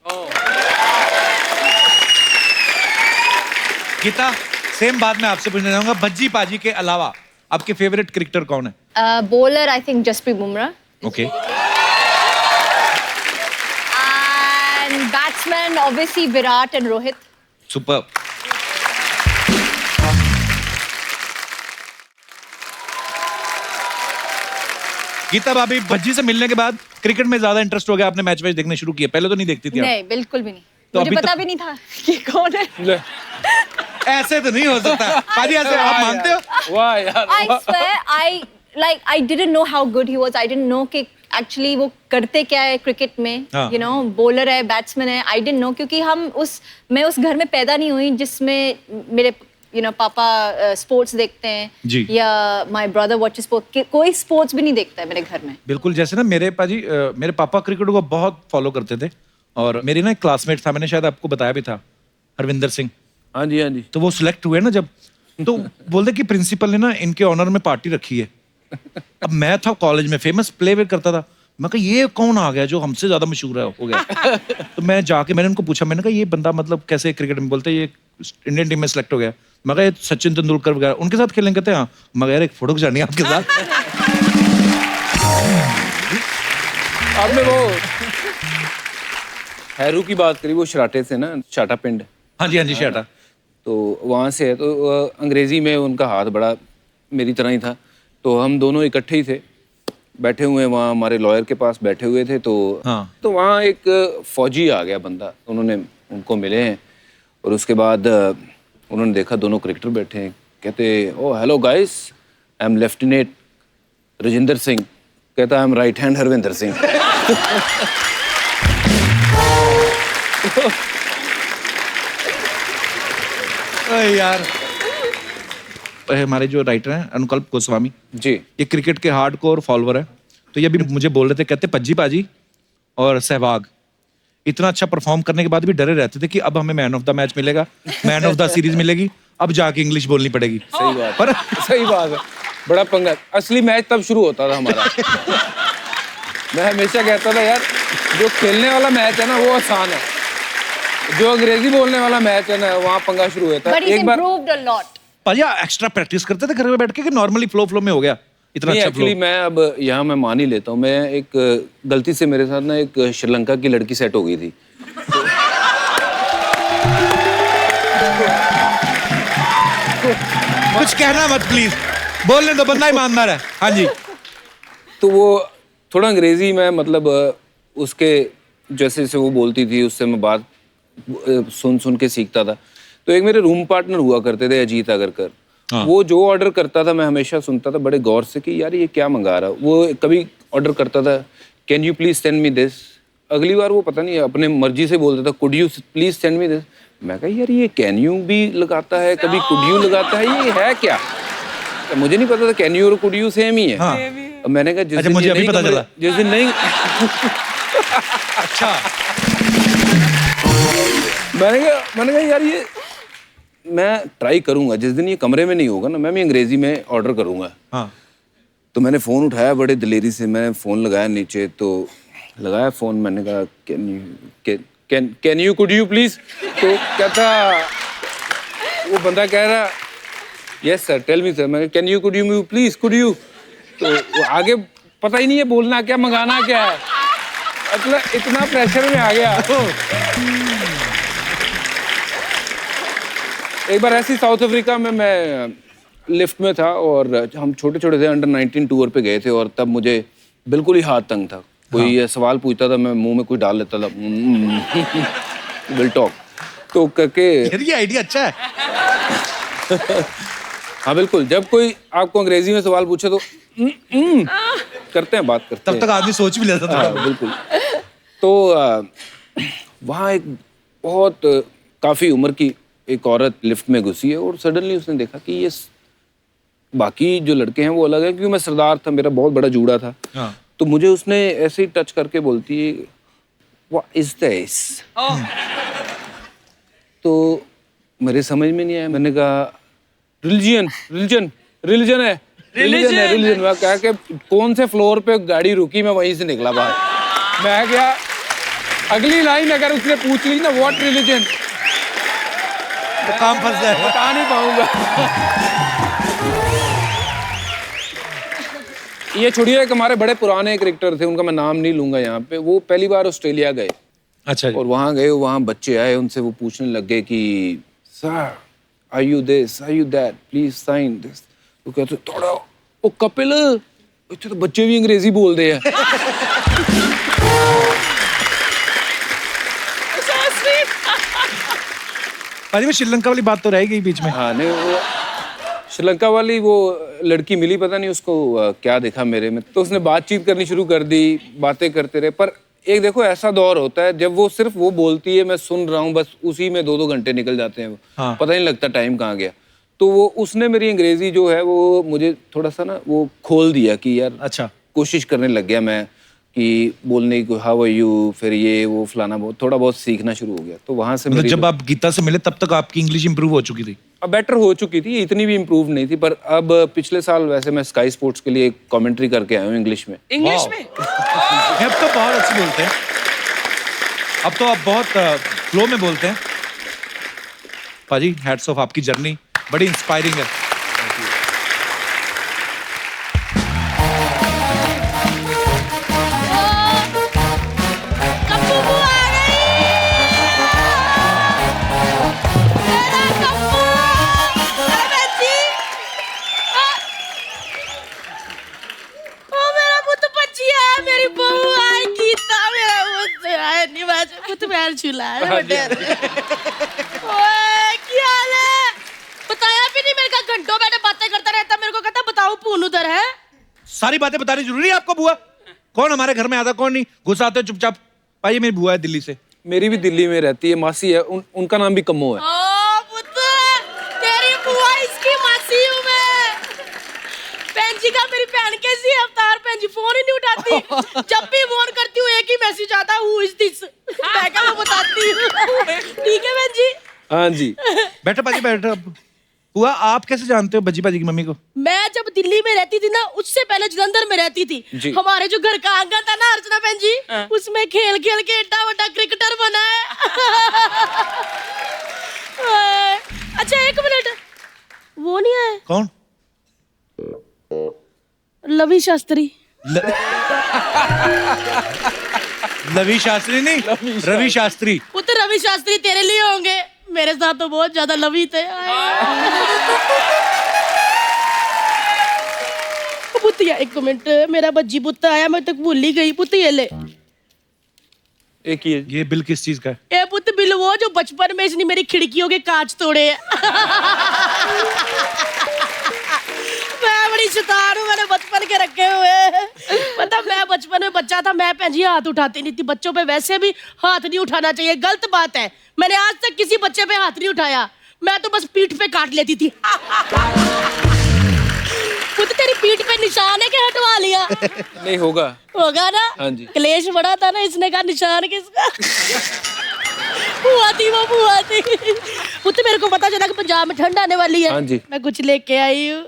गीता, सेम बात मैं आपसे पूछना चाहूंगा, भज्जी पाजी के अलावा आपके फेवरेट क्रिकेटर कौन है? Bowler I think Jasprit Bumrah. Okay. And batsman obviously Virat and Rohit. Super. Geeta भाभी, भज्जी से मिलने के बाद क्रिकेट में ज्यादा इंटरेस्ट हो गया, आपने मैच वैच देखने शुरू किए? पहले तो नहीं देखती थी आप? नहीं, बिल्कुल भी नहीं। तो मुझे पता भी नहीं था कि कौन है। ऐसे तो नहीं हो सकता। पाजी ऐसे आप मानते हो? वाह यार। I swear, I didn't know how good he was. I didn't know कि actually वो करते क्या है क्रिकेट में, you know, बॉलर है, बैट्समैन है। I didn't know क्योंकि मैं उस घर में पैदा नहीं हुई जिसमें मेरे पापा स्पोर्ट्स देखते हैं या माय ब्रदर वॉचेस स्पोर्ट्स। कोई स्पोर्ट्स भी नहीं देखता है मेरे घर में। बिल्कुल, जैसे ना मेरे पाजी, मेरे पापा क्रिकेट को बहुत फॉलो करते थे और मेरी ना एक क्लासमेट था, मैंने शायद आपको बताया भी था, हरविंदर सिंह। हाँ जी, हाँ जी। तो वो सिलेक्ट हुए ना जब, तो बोलते कि प्रिंसिपल ने ना इनके ऑनर में पार्टी रखी है। अब मैं था कॉलेज में, फेमस प्ले करता था, मैं कहा ये कौन आ गया जो हमसे ज्यादा मशहूर है हो गया। तो मैं जाके मैंने उनको पूछा, मैंने कहा ये बंदा मतलब कैसे क्रिकेट में? बोलते ये इंडियन टीम में सिलेक्ट हो गया। मैं कहा सचिन तेंदुलकर वगैरह उनके साथ खेलने, कहते हैं हाँ। मगर एक फोटो खिंचानी है आपके साथ। आपने वो हैरू की बात करी, वो शराटे से ना, शाटा पिंड। हाँ जी, हाँ जी, शाटा। तो वहाँ से है, तो अंग्रेजी में उनका हाथ बड़ा मेरी तरह ही था, तो हम दोनों इकट्ठे ही थे। बैठे हुए वहाँ हमारे लॉयर के पास बैठे हुए थे, तो तो वहाँ एक फौजी आ गया बंदा, उन्होंने उनको मिले हैं और उसके बाद उन्होंने देखा दोनों क्रिकेटर बैठे हैं, कहते oh hello guys, I am lieutenant Rajendra Singh. कहता I am right hand Harvinder Singh. यार हमारे जो राइटर हैं अनुकल्प गोस्वामी जी, ये क्रिकेट के हार्डकोर फॉलोअर है, तो ये भी मुझे बोल रहे थे, कहते पज्जी पाजी और सहवाग इतना अच्छा परफॉर्म करने के बाद भी डरे रहते थे कि अब हमें मैन ऑफ द मैच मिलेगा, मैन ऑफ द सीरीज मिलेगी, अब जाके इंग्लिश बोलनी पड़ेगी। सही बात पर सही बात है, बड़ा पंगा। असली मैच तब शुरू होता था हमारा। मैं हमेशा कहता था यार जो खेलने वाला मैच है ना वो आसान है, जो अंग्रेजी बोलने वाला मैच है ना वहाँ पंगा शुरू होता है। एक बार पाजी एक्स्ट्रा प्रैक्टिस करते थे घर में बैठ के कि नॉर्मली फ्लो में हो गया इतना अच्छा फ्लो? एक्चुअली मैं अब यहाँ मैं मान ही लेता हूँ, मैं एक गलती से मेरे साथ ना एक श्रीलंका की लड़की सेट हो गई थी। कुछ कहना मत प्लीज, बोलने दो, बंदा ईमानदार है। हाँ जी। तो वो थोड़ा अंग्रेजी में मतलब उसके जैसे से वो बोलती थी उससे मैं बात सुन सुन के सीखता था। तो एक मेरे रूम पार्टनर हुआ करते थे अजीत अगरकर, वो जो ऑर्डर करता था मैं हमेशा सुनता था बड़े गौर से कि यार ये क्या मंगा रहा। वो कभी ऑर्डर करता था can you please send me this, अगली बार वो पता नहीं अपने मर्जी से बोलता था could you please send me this. मैं कहा यार ये कैन यू भी लगाता है, कभी कुड यू लगाता है, ये है क्या? तो मुझे नहीं पता था कैन यू और कुड यू सेम ही है। हाँ। मैंने कहा जिस दिन मुझे अभी पता चला, जिस दिन नहीं अच्छा मैंने कहा यार ये मैं ट्राई करूंगा, जिस दिन ये कमरे में नहीं होगा ना मैं भी अंग्रेजी में ऑर्डर करूंगा। हाँ। तो मैंने फोन उठाया बड़े दिलेरी से, मैंने फोन लगाया नीचे, तो लगाया फोन, मैंने कहा can you could you please. तो कहता वो बंदा कह रहा yes sir tell me sir. मैं can you could you please could you. तो आगे पता ही नहीं है बोलना क्या मंगाना क्या है, मतलब इतना प्रेशर में आ गया। एक बार ऐसी साउथ अफ्रीका में मैं लिफ्ट में था और हम छोटे छोटे थे, अंडर 19 टूर पे गए थे और तब मुझे बिल्कुल ही हाथ तंग था। कोई ये सवाल पूछता था मैं मुंह में कुछ डाल लेता था, विल टॉक तो करके। ये आइडिया अच्छा है। हाँ बिल्कुल, जब कोई आपको अंग्रेजी में सवाल पूछे तो करते हैं, बात करते हैं। तब तक आदमी सोच भी लेता था। हाँ, बिल्कुल। तो वहाँ एक बहुत काफी उम्र की एक औरत लिफ्ट में घुसी है और सडनली उसने देखा कि ये बाकी जो लड़के हैं वो अलग है, क्योंकि मैं सरदार था, मेरा बहुत बड़ा जूड़ा था। हाँ। तो मुझे उसने ऐसे ही टच करके बोलती है व्हाट इज दिस। तो मेरे समझ में नहीं आया, मैंने कहा रिलीजन रिलीजन रिलीजन है रिलीजन है रिलीजन। मैं कहा कि कौन से फ्लोर पे गाड़ी रुकी, मैं वहीं से निकला बाहर। मैं क्या अगली लाइन अगर उसने पूछ ली ना व्हाट रिलीजन तो काम फंस जाए, बता नहीं पाऊंगा। ये छोड़िए, एक हमारे बड़े पुराने क्रिकेटर थे, उनका मैं नाम नहीं लूंगा यहाँ पे, वो पहली बार ऑस्ट्रेलिया गए। अच्छा। और वहाँ गए, वहाँ बच्चे आए, उनसे वो पूछने लग गए कि sir are you this are you that please sign this. तो कहते थोड़ा ओ कपिल, अच्छा तो बच्चे भी अंग्रेजी बोल दे हैं। अरे वो श्रीलंका वाली बात तो रह गई बीच में। हाँ नहीं, वो श्रीलंका वाली वो लड़की मिली, पता नहीं उसको क्या देखा मेरे में, तो उसने बातचीत करनी शुरू कर दी, बातें करते रहे। पर एक देखो ऐसा दौर होता है जब वो सिर्फ वो बोलती है मैं सुन रहा हूँ, बस उसी में 2-2 घंटे निकल जाते हैं। हाँ। पता नहीं लगता टाइम कहाँ गया। तो वो उसने मेरी अंग्रेजी जो है वो मुझे थोड़ा सा ना वो खोल दिया कि यार अच्छा कोशिश करने लग गया मैं कि बोलने की हाउ आर यू, फिर ये वो फलाना, बहुत थोड़ा बहुत सीखना शुरू हो गया। तो वहां से मतलब जब आप गीता से मिले तब तक आपकी इंग्लिश इंप्रूव हो चुकी थी? अब बेटर हो चुकी थी, इतनी भी इम्प्रूव नहीं थी, पर अब पिछले साल वैसे मैं स्काई स्पोर्ट्स के लिए कमेंट्री करके आया हूँ इंग्लिश में। इंग्लिश में अब तो बहुत अच्छी बोलते हैं, अब तो आप बहुत फ्लो में बोलते हैं। पाजी हैट्स ऑफ, आपकी जर्नी बड़ी इंस्पायरिंग है। आए नहीं बाज पुत पैर छुला है बड़े ओए क्या हाल है बताया भी नहीं मेरे का घंटों बैठे बातें करता रहता मेरे को कहता बताओ पून उधर है सारी बातें बतानी जरूरी है आपको बुआ? कौन हमारे घर में आता कौन नहीं, घुस आते हो चुपचाप। भाई मेरी बुआ है दिल्ली से। मेरी भी दिल्ली में रहती है, मासी है, उनका नाम भी कम्मो है। ओ पुत तेरी बुआ इसकी मासी हूँ मैं। बहन जी का मेरी बहन कैसी है अवतार बहन जी फोन ही नहीं उठाती। जब भी फोन करती हूँ एक ही मैसेज आता है हु इज दिस मैं क्या वो बताती हूँ। ठीक है बहन जी? हाँ जी। बैठो बाजी बैठो। बुआ आप कैसे जानते हो बज्जी बाजी की मम्मी को? मैं जब दिल्ली में रहती थी ना उससे पहले जलंधर में रहती थी। हमारे जो घर का आंगन था ना अर्चना बहन जी उसमें खेल खेल के एड्डा बड़ा क्रिकेटर बना है। अच्छा एक मिनट वो नहीं है? कौन? लवी शास्त्री। लवी शास्त्री नहीं रवि शास्त्री। वो तो रवि शास्त्री तेरे लिए होंगे, मेरे साथ तो बहुत ज्यादा लवी थे। पुतिया एक मिनट मेरा बज्जी पुत्ता आया मैं तक भूल ही गई। पुत ये ले एक ही है। ये बिल किस चीज का है? ए पुत बिल वो जो बचपन में इसने मेरी खिड़कियों के कांच तोड़े हैं। मैं बड़ी शैतान हूँ, मैंने बचपन के रखे हुए। पता मैं बचपन में बच्चा था मैं भैंजी हाथ उठाती नहीं थी। बच्चों पे वैसे भी हाथ नहीं उठाना चाहिए, गलत बात है। मैंने आज तक किसी बच्चे पे हाथ नहीं उठाया, मैं तो बस पीठ पे काट लेती थी। खुद तेरी पीठ पे निशान है क्या हटवा लिया? नहीं होगा होगा ना? हाँ जी। क्लेश बड़ा था ना इसने कहा निशान किसका? बुआ थी वो बुआ थी। पुत मेरे को पता चला कि पंजाब में ठंड आने वाली है। हाँ जी। मैं कुछ लेके आई हूँ।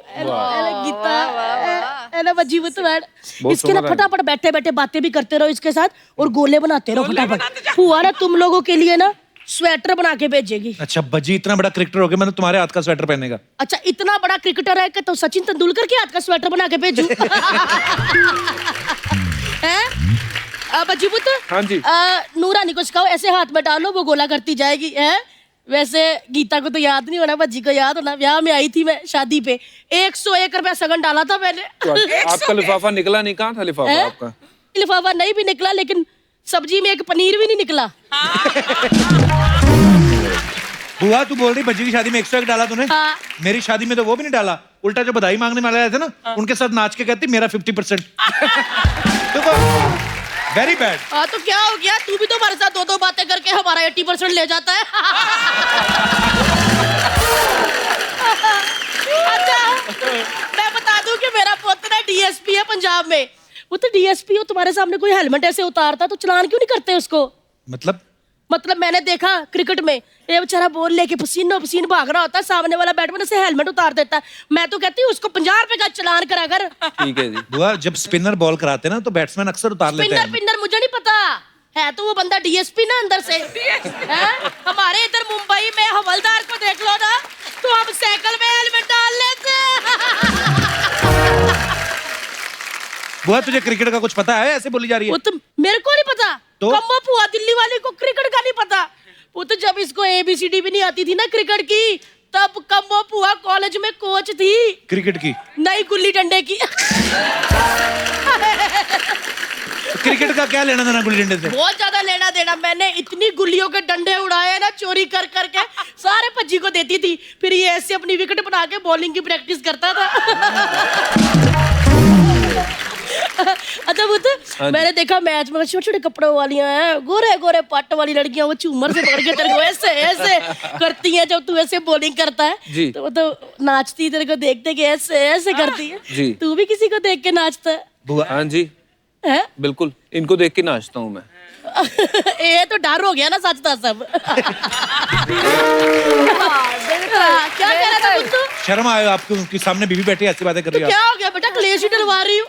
गीता बजी बुत बैठ इसके ना फटाफट बैठे बैठे बातें भी करते रहो इसके साथ और गोले बनाते रहो फटाफट। बुआ ना तुम लोगों के लिए ना स्वेटर बना के भेजेगी। अच्छा बज्जी इतना बड़ा क्रिकेटर हो गया मैंने तुम्हारे हाथ का स्वेटर पहनेगा। अच्छा इतना बड़ा क्रिकेटर है कि तो सचिन तेंदुलकर के हाथ का स्वेटर बना के भेजू? बच्ची पुत हाँ जी। नूरानी को सिखाओ ऐसे हाथ में डालो वो गोला करती जाएगी है। वैसे गीता को तो याद नहीं होना, बच्ची को याद होना। ब्याह में आई थी मैं शादी पे 101 रुपया सगन डाला था मैंने। आपका लिफाफा निकला नहीं? कहाँ था लिफाफा आपका? लिफाफा नहीं भी निकला लेकिन सब्जी में एक पनीर भी नहीं निकला। बुआ तू बोल रही बज्जी की शादी में 101 डाला तूने? हाँ। मेरी शादी में तो वो भी नहीं डाला, उल्टा जो बधाई मांगने वाले आए थे ना उनके साथ नाच के कहती मेरा 50%। Very bad. हाँ तो क्या हो गया, तू भी तो हमारे साथ दो दो बातें करके हमारा 80% ले जाता है। अच्छा मैं बता दूं कि मेरा पुत्र डीएसपी है पंजाब में। वो तो डीएसपी हो, तुम्हारे सामने कोई हेलमेट ऐसे उतारता तो चलान क्यों नहीं करते उसको? मतलब मैंने देखा क्रिकेट में ये बेचारा बॉल लेके पसीनो पसीन भाग रहा होता है, सामने वाला बैट्समैन ऐसे हेलमेट उतार देता है। मैं तो कहती हूँ उसको 50 रुपए का चलान करा कर। ठीक है जी। बुआ जब स्पिनर बॉल कराते ना तो बैट्समैन अक्सर उतार लेते हैं। स्पिनर मुझे नहीं पता है, तो वो बंदा डीएसपी ना अंदर से है। हमारे इधर मुंबई में हवलदार को देख लो ना तो हम साइकिल में हेलमेट डाल लेते। बुआ तुझे क्रिकेट का कुछ पता है? ऐसे बोली जा रही है। वो तो मेरे को नहीं पता तो? कम्बो पुआ दिल्ली वाली को क्रिकेट का नहीं पता। वो तो जब इसको ABCD भी नहीं आती थी ना क्रिकेट की तब कम्बो पुआ कॉलेज में कोच थी क्रिकेट की, नहीं गुल्ली डंडे की। क्रिकेट का क्या लेना देना गुल्ली डंडे से? बहुत ज्यादा लेना देना। मैंने इतनी गुल्लियों के डंडे उड़ाए ना चोरी कर करके, सारे पज्जी को देती थी, फिर ये ऐसे अपनी विकेट बना के बॉलिंग की प्रैक्टिस करता था। अच्छा वो तो मैंने देखा मैच में छोटे छोटे कपड़ों वाली हैं, गोरे गोरे पट्ट वाली लड़कियां वो झूमर से पकड़ के तेरे को ऐसे ऐसे करती हैं जब तू ऐसे बॉलिंग करता है तो वो तो नाचती तेरे को देखते कि ऐसे ऐसे करती है। तू भी किसी को देख के नाचता है? बुआ हाँ जी है? बिल्कुल इनको देख के नाचता हूँ मैं। ये तो डर हो गया ना सच था सब। क्या कह रहा था तू? शर्म आए आपको, उनके सामने बीवी बैठी ऐसी बातें कर रही है। क्या हो गया बेटा, क्लेश ही डलवा रही हूँ।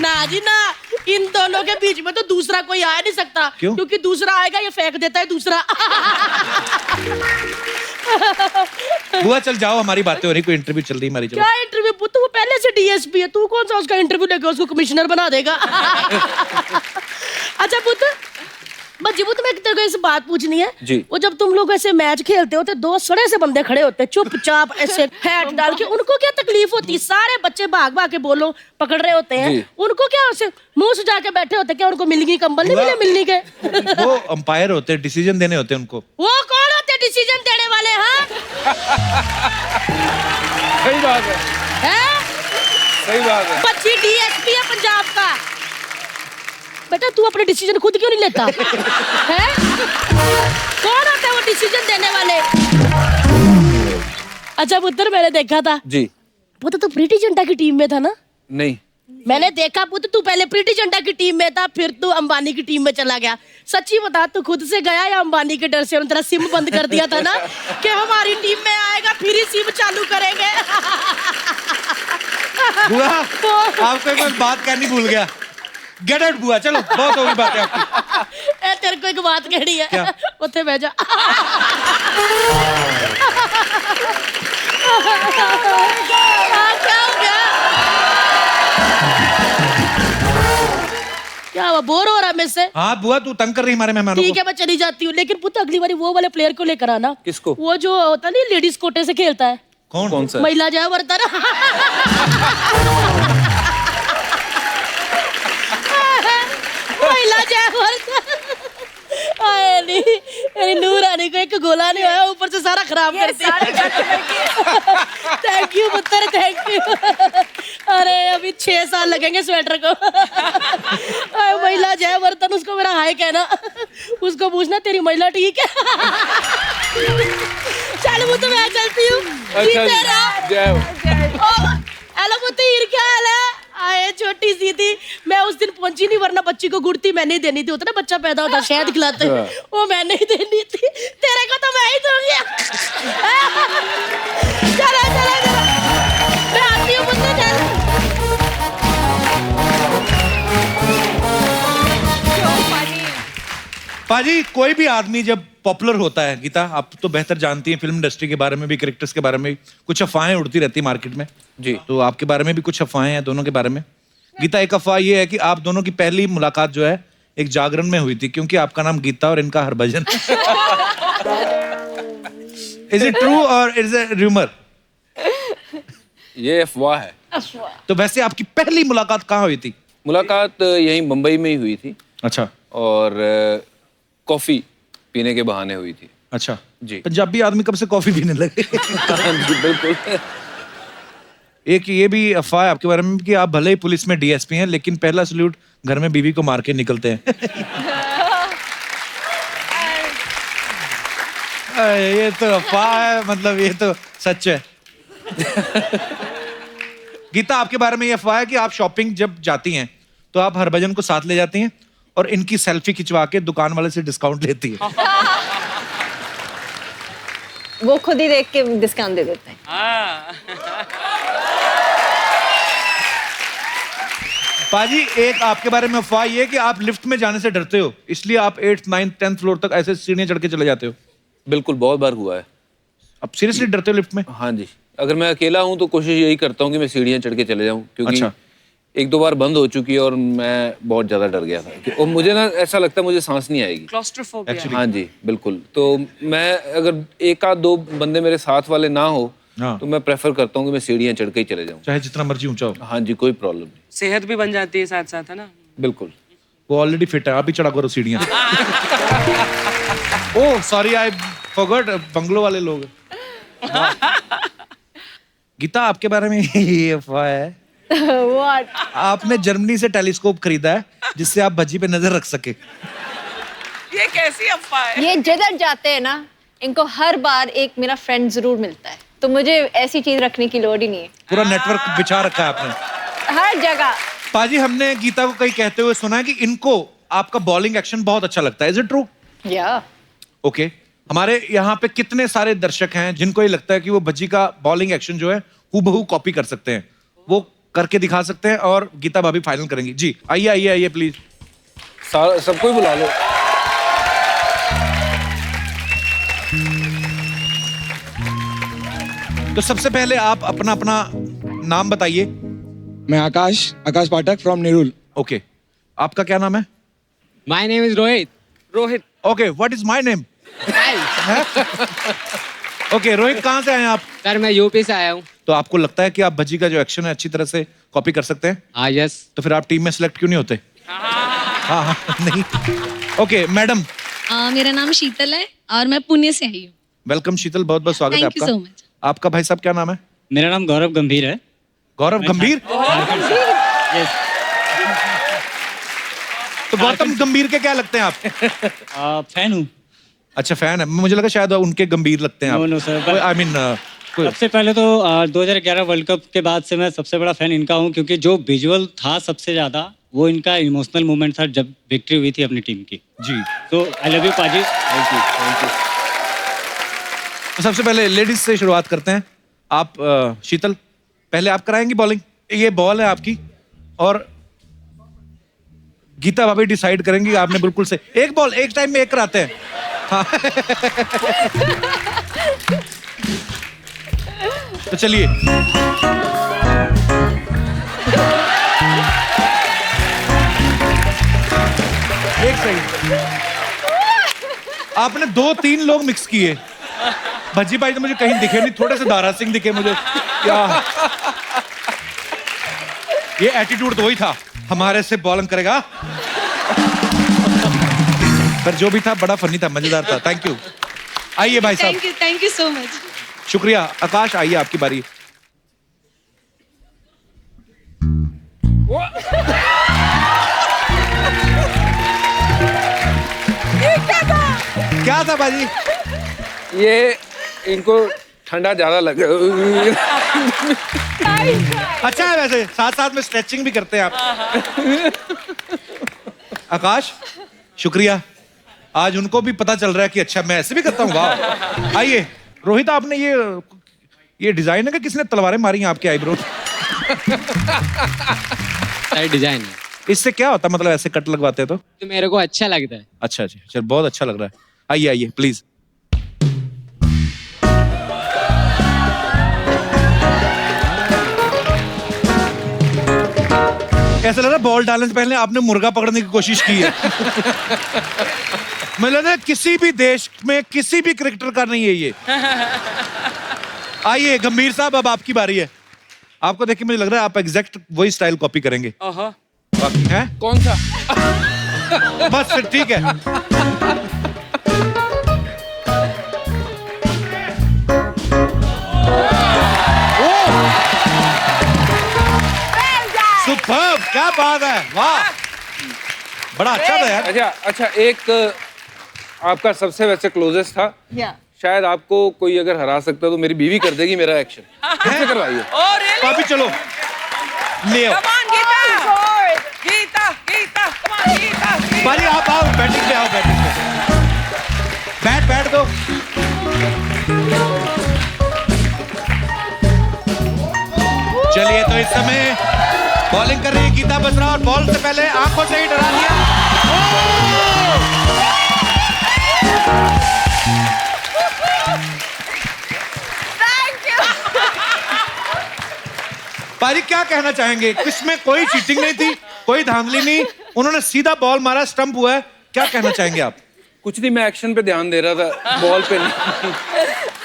ना जी ना, इन दोनों के बीच में तो दूसरा कोई आ नहीं सकता। क्यों? क्योंकि दूसरा आएगा ये फेंक देता है दूसरा। बुआ चल जाओ, हमारी बातें हो रही, कोई इंटरव्यू चल रही हमारी। क्या इंटरव्यू? पुत वो पहले से डीएसपी है, तू कौन सा उसका इंटरव्यू लेके उसको कमिश्नर बना देगा? अच्छा पुत जीबू तुम्हें तेरे को ऐसे बात पूछनी है जी। वो जब तुम लोग ऐसे मैच खेलते हो तो दो सड़े से बंदे खड़े होते हैं चुपचाप ऐसे हैट डाल के, उनको क्या तकलीफ होती है? सारे बच्चे भाग भाग के बोलो पकड़ रहे होते हैं, जी। उनको क्या ऐसे मुंह सुजा के बैठे होते हैं? क्या उनको मिलनी कंबल नहीं मिले मिलनी के? वो अंपायर होते हैं, डिसीजन देने होते हैं उनको। वो कौन होते हैं डिसीजन देने वाले? हाँ सही बात है, हैं? सही बात है। बच्ची डीएसपी है पंजाब का। बेटा तू अपने डिसीजन खुद क्यों नहीं लेता? हैं? कौन होता है वो डिसीजन देने वाले? अच्छा पुत्र, मैंने देखा था जी। पुत्र तू प्रीति जिंटा की टीम में था ना? नहीं, मैंने देखा पुत्र तू पहले प्रीति जिंटा की टीम में था, फिर तू अंबानी की टीम में चला गया। सच्ची बता, तू खुद से गया या अंबानी के डर से उन्होंने तेरा सिम बंद कर दिया था ना कि हमारी टीम में आएगा फिर ही सिम चालू करेंगे? बुआ, आपको एक बात कहनी भूल गया। गेट आउट बुआ, चलो बहुत होगी बातें आपकी। ए तेरे को एक बात कहनी है, क्या? उत्थे बह जा। क्या हो गया? क्या हुआ? बोर हो रहा है मुझसे? हाँ बुआ, तू तंग कर रही हमारे मेहमानों ठीक को। है मैं चली जाती हूँ, लेकिन पुत्र अगली बारी वो वाले प्लेयर को लेकर आना। किसको? वो जो होता नहीं लेडीज कोटे से खेलता है। कौन सा? महिला जयवर्धन। महिला जयवर्धन। आए नहीं, नूरानी को एक गोला नहीं आया, ऊपर से सारा खराब कर दिया। थैंक यू पुत्र, थैंक यू। अरे अभी 6 साल लगेंगे स्वेटर को। महिला जयवर्धन, उसको मेरा हाय कहना, उसको पूछना तेरी महिला ठीक है? चल वो तो मैं चलती हूँ। हेलो पुत्र, क्या हाल है? आए छोटी सी थी मैं, उस दिन पहुंची नहीं, वरना बच्ची को गुड़ती मैं नहीं देनी थी। होता ना बच्चा पैदा होता शहद खिलाते, वो मैं नहीं देनी थी। तेरे को तो मैं ही दूंगी। चला चला चला, मैं आती हूँ पुत्र, चल। पाजी, कोई भी आदमी जब पॉपुलर होता है, गीता आप तो बेहतर जानती हैं फिल्म इंडस्ट्री के बारे में भी, कैरेक्टर्स के बारे में भी, कुछ अफवाहें उड़ती रहती मार्केट में जी। तो आपके बारे में भी कुछ अफवाहें हैं दोनों के बारे में। गीता, एक अफवाह ये है कि आप दोनों की पहली मुलाकात जो है एक जागरण में हुई थी, क्योंकि आपका नाम गीता और इनका हरभजन। इज इट ट्रू और इज इट रूमर? ये अफवाह है। तो वैसे आपकी पहली मुलाकात कहाँ हुई थी? मुलाकात यहीं मुंबई में ही हुई थी। अच्छा। और कॉफी पीने के बहाने हुई थी। अच्छा जी। पंजाबी आदमी कब से कॉफी पीने लगे? जी बिल्कुल। एक ये भी अफवाह है आपके बारे में कि आप भले ही पुलिस में डीएसपी हैं, लेकिन पहला सल्यूट घर में बीवी को मार के निकलते हैं। ये तो अफवाह है, मतलब ये तो सच है। गीता, आपके बारे में ये अफवाह है कि आप शॉपिंग जब जाती हैं तो आप हरभजन को साथ ले जाती हैं और इनकी सेल्फी खिंचवा के दुकान वाले से डिस्काउंट लेती है। वो खुद ही देख के डिस्काउंट दे देते हैं। पाजी, एक आपके बारे में अफवाह ये है कि आप लिफ्ट में जाने से डरते हो, इसलिए आप 8th 9th 10th फ्लोर तक ऐसे सीढ़ियां चढ़ के चले जाते हो। बिल्कुल, बहुत बार हुआ है। अब सीरियसली डरते हो लिफ्ट में? हाँ जी, अगर मैं अकेला हूँ तो कोशिश यही करता हूँ कि मैं सीढ़ियाँ चढ़ के चले जाऊँ, क्योंकि अच्छा। 1-2 बार बंद हो चुकी है और मैं बहुत ज्यादा डर गया था और मुझे ना ऐसा लगता है मुझे सांस नहीं आएगी। क्लॉस्ट्रोफोबिया। हाँ जी बिल्कुल। तो मैं अगर 1-2 बंदे मेरे साथ वाले ना हो तो मैं प्रेफर करता हूँ कि मैं सीढ़ियाँ चढ़ के ही चले जाऊँ, चाहे जितना मर्जी ऊंचा हो। हाँ जी, कोई प्रॉब्लम नहीं। सेहत भी बन जाती है साथ साथ, है ना? बिल्कुल। वो ऑलरेडी फिट है, आप भी चढ़ा करो सीढ़ियां। Oh sorry, I forgot, bungalow वाले लोग। गीता, आपके बारे में ये अफवाह है What? आपने जर्मनी से टेलीस्कोप खरीदा है जिससे आप भज्जी पे नजर रख सके। ये कैसी अफवाह है? ये जिधर जाते हैं ना, इनको हर बार एक मेरा फ्रेंड जरूर मिलता है, तो मुझे ऐसी चीज रखने की लोड़ ही नहीं है। पूरा नेटवर्क बिछा रखा है आपने हर जगह। पाजी, हमने गीता को कहीं कहते हुए सुना है कि इनको आपका बॉलिंग एक्शन बहुत अच्छा लगता है। Is it true? या ओके। हमारे यहाँ पे कितने सारे दर्शक हैं जिनको ये लगता है कि वो भज्जी का बॉलिंग एक्शन जो है हूबहू कॉपी कर सकते हैं, वो करके दिखा सकते हैं और गीता भाभी फाइनल करेंगी। जी आइए आइए आइए प्लीज, सबको ही बुला लो। तो सबसे पहले आप अपना अपना नाम बताइए। मैं आकाश पाठक फ्रॉम नेरुल। ओके, आपका क्या नाम है? My name is Rohit. Rohit. Okay, what is my name? Okay, Rohit कहाँ से आए हैं आप? सर मैं यूपी से आया हूँ। तो आपको लगता है कि आप भज्जी का जो एक्शन है अच्छी तरह से कॉपी कर सकते हैं? हाँ यस। तो फिर आप टीम में सिलेक्ट क्यों नहीं होते? हाँ नहीं। Okay madam. मेरा नाम शीतल है और मैं पुणे से आई हूँ। वेलकम शीतल, बहुत बहुत स्वागत है Thank you आपका। so much. आपका भाई साहब क्या नाम है? मेरा नाम गौरव गंभीर है। गौरव गंभीर? तो गौतम गंभीर के क्या लगते हैं आप? फैन हूँ। अच्छा फैन है, मुझे लगा शायद उनके गंभीर लगते हैं आप। नो सर, आई मीन सबसे पहले तो 2011 वर्ल्ड कप के बाद से मैं सबसे बड़ा फैन इनका हूँ, क्योंकि जो विजुअल था सबसे ज्यादा वो इनका इमोशनल मोमेंट था जब विक्ट्री हुई थी अपनी टीम की। जी। तो आई लव यू पाजी। Thank you. तो सबसे पहले लेडीज से शुरुआत करते हैं। आप शीतल पहले आप कराएंगी बॉलिंग। ये बॉल है आपकी और गीता भाभी डिसाइड करेंगी। आपने बिल्कुल से एक बॉल एक टाइम में एक कराते हैं। हाँ। तो चलिए एक सेकंड, आपने 2-3 लोग मिक्स किए। भज्जी भाई तो मुझे कहीं दिखे नहीं, थोड़े से दारा सिंह दिखे मुझे। क्या ये एटीट्यूड तो वही था, हमारे से बॉलिंग करेगा। पर जो भी था बड़ा फनी था, मजेदार था। Thank you. आइए भाई साहब। Thank you so much. शुक्रिया। आकाश आइए, आपकी बारी। क्या था बाजी? ये इनको ठंडा ज्यादा लगा। अच्छा है, वैसे साथ साथ में स्ट्रेचिंग भी करते हैं आप। आकाश शुक्रिया, आज उनको भी पता चल रहा है कि अच्छा मैं ऐसे भी करता हूँ। वाह। आइए रोहित, आपने ये डिजाइन है कि किसने तलवारें मारी हैं आपके आईब्रो? डिजाइन है। इससे क्या होता, मतलब ऐसे कट लगवाते हैं तो मेरे को अच्छा लगता है। अच्छा जी, चल बहुत अच्छा लग रहा है। आइए आइए प्लीज। ऐसा लग रहा है बॉल डालने से पहले आपने मुर्गा पकड़ने की कोशिश की है। मुझे लग रहा है किसी भी देश में किसी भी क्रिकेटर का नहीं है ये। आइए गंभीर साहब, अब आपकी बारी है। आपको देख के मुझे लग रहा है आप एग्जैक्ट वही स्टाइल कॉपी करेंगे। बाकी है कौन सा? बस फिर ठीक है। सुपर्ब, क्या बात है, वाह बड़ा अच्छा था यार। अच्छा एक आपका सबसे वैसे क्लोजेस्ट था। शायद आपको कोई अगर हरा सकता तो मेरी बीवी कर देगी मेरा एक्शन। कैसे करवाइए? पापी चलो ले आओ। बाली आप आओ, बैटिंग पे आओ, बैटिंग पे बैट दो। चलिए तो इस समय बॉलिंग कर रही है गीता बसरा और बॉल से पहले आंखों से ही डरा दिया। पारी क्या कहना चाहेंगे? इसमें कोई चीटिंग नहीं थी, कोई धांधली नहीं, उन्होंने सीधा बॉल मारा, स्टंप हुआ है। क्या कहना चाहेंगे आप? कुछ नहीं, मैं एक्शन पे ध्यान दे रहा था, बॉल पे नहीं।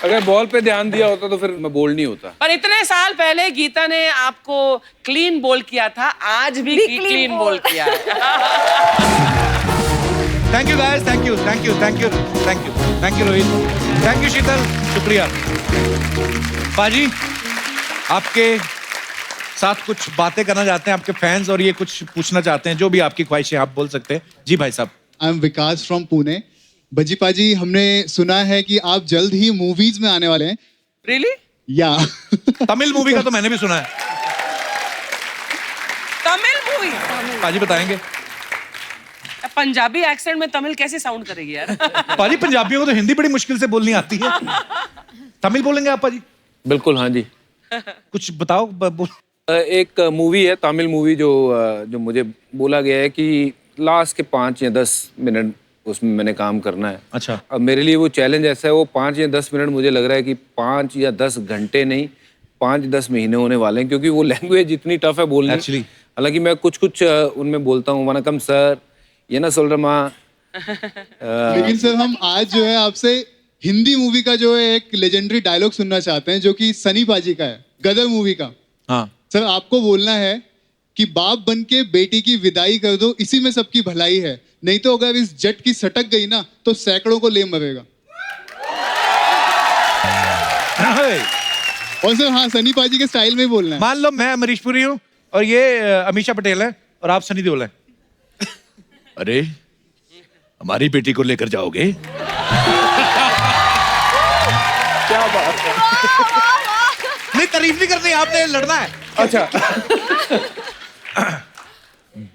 अगर बॉल पे ध्यान दिया होता तो फिर मैं बोल्ड नहीं होता। पर इतने साल पहले गीता ने आपको क्लीन बोल किया था, आज भी क्लीन बोल किया है। Thank you guys, thank you thank you thank you thank you thank you Rohit, thank you Sheetal, शुक्रिया। पाजी आपके साथ कुछ बातें करना चाहते हैं आपके फैंस, और ये कुछ पूछना चाहते हैं, जो भी आपकी ख्वाहिशें आप बोल सकते हैं। जी भाई साहब। I am Vikas from Pune. बजी पाजी, हमने सुना है कि आप जल्द ही मूवीज में आने वाले हैं। Really? या तमिल मूवी का तो मैंने भी सुना है। तमिल मूवी? पाजी बताएंगे। पंजाबी एक्सेंट में तमिल कैसे साउंड करेगी यार? पाजी पंजाबियों को तो हिंदी बड़ी मुश्किल से बोलनी आती है, तमिल बोलेंगे आप पाजी? बिल्कुल हाँ जी। कुछ बताओ। एक मूवी है, तमिल मूवी, जो मुझे बोला गया है कि लास्ट के 5 या 10 मिनट उसमें मैंने काम करना है। अच्छा। अब मेरे लिए वो चैलेंज ऐसा है, वो 5 या 10 मिनट मुझे लग रहा है कि 5 या 10 घंटे नहीं, 5-10 महीने होने वाले हैं, क्योंकि वो लैंग्वेज इतनी टफ है बोलने। एक्चुअली हालांकि मैं कुछ उनमें बोलता हूँ, वनकम सर, ये ना सोल रमा, लेकिन सर हम आज जो है आपसे हिंदी मूवी का जो है एक लेजेंडरी डायलॉग सुनना चाहते हैं जो कि सनी पाजी का है, गदर मूवी का। हाँ सर आपको बोलना है कि बाप बन के बेटी की विदाई कर दो, इसी में सबकी भलाई है, नहीं तो अगर इस जट की सटक गई ना तो सैकड़ों को ले मरेगा। और सर हाँ सनी पाजी के स्टाइल में बोलना है। मान लो मैं अमरीश पुरी हूँ और ये अमीषा पटेल है और आप सनी देओल हैं। अरे हमारी बेटी को लेकर जाओगे? क्या बात है। नहीं तारीफ नहीं करनी, आपने लड़ना है। अच्छा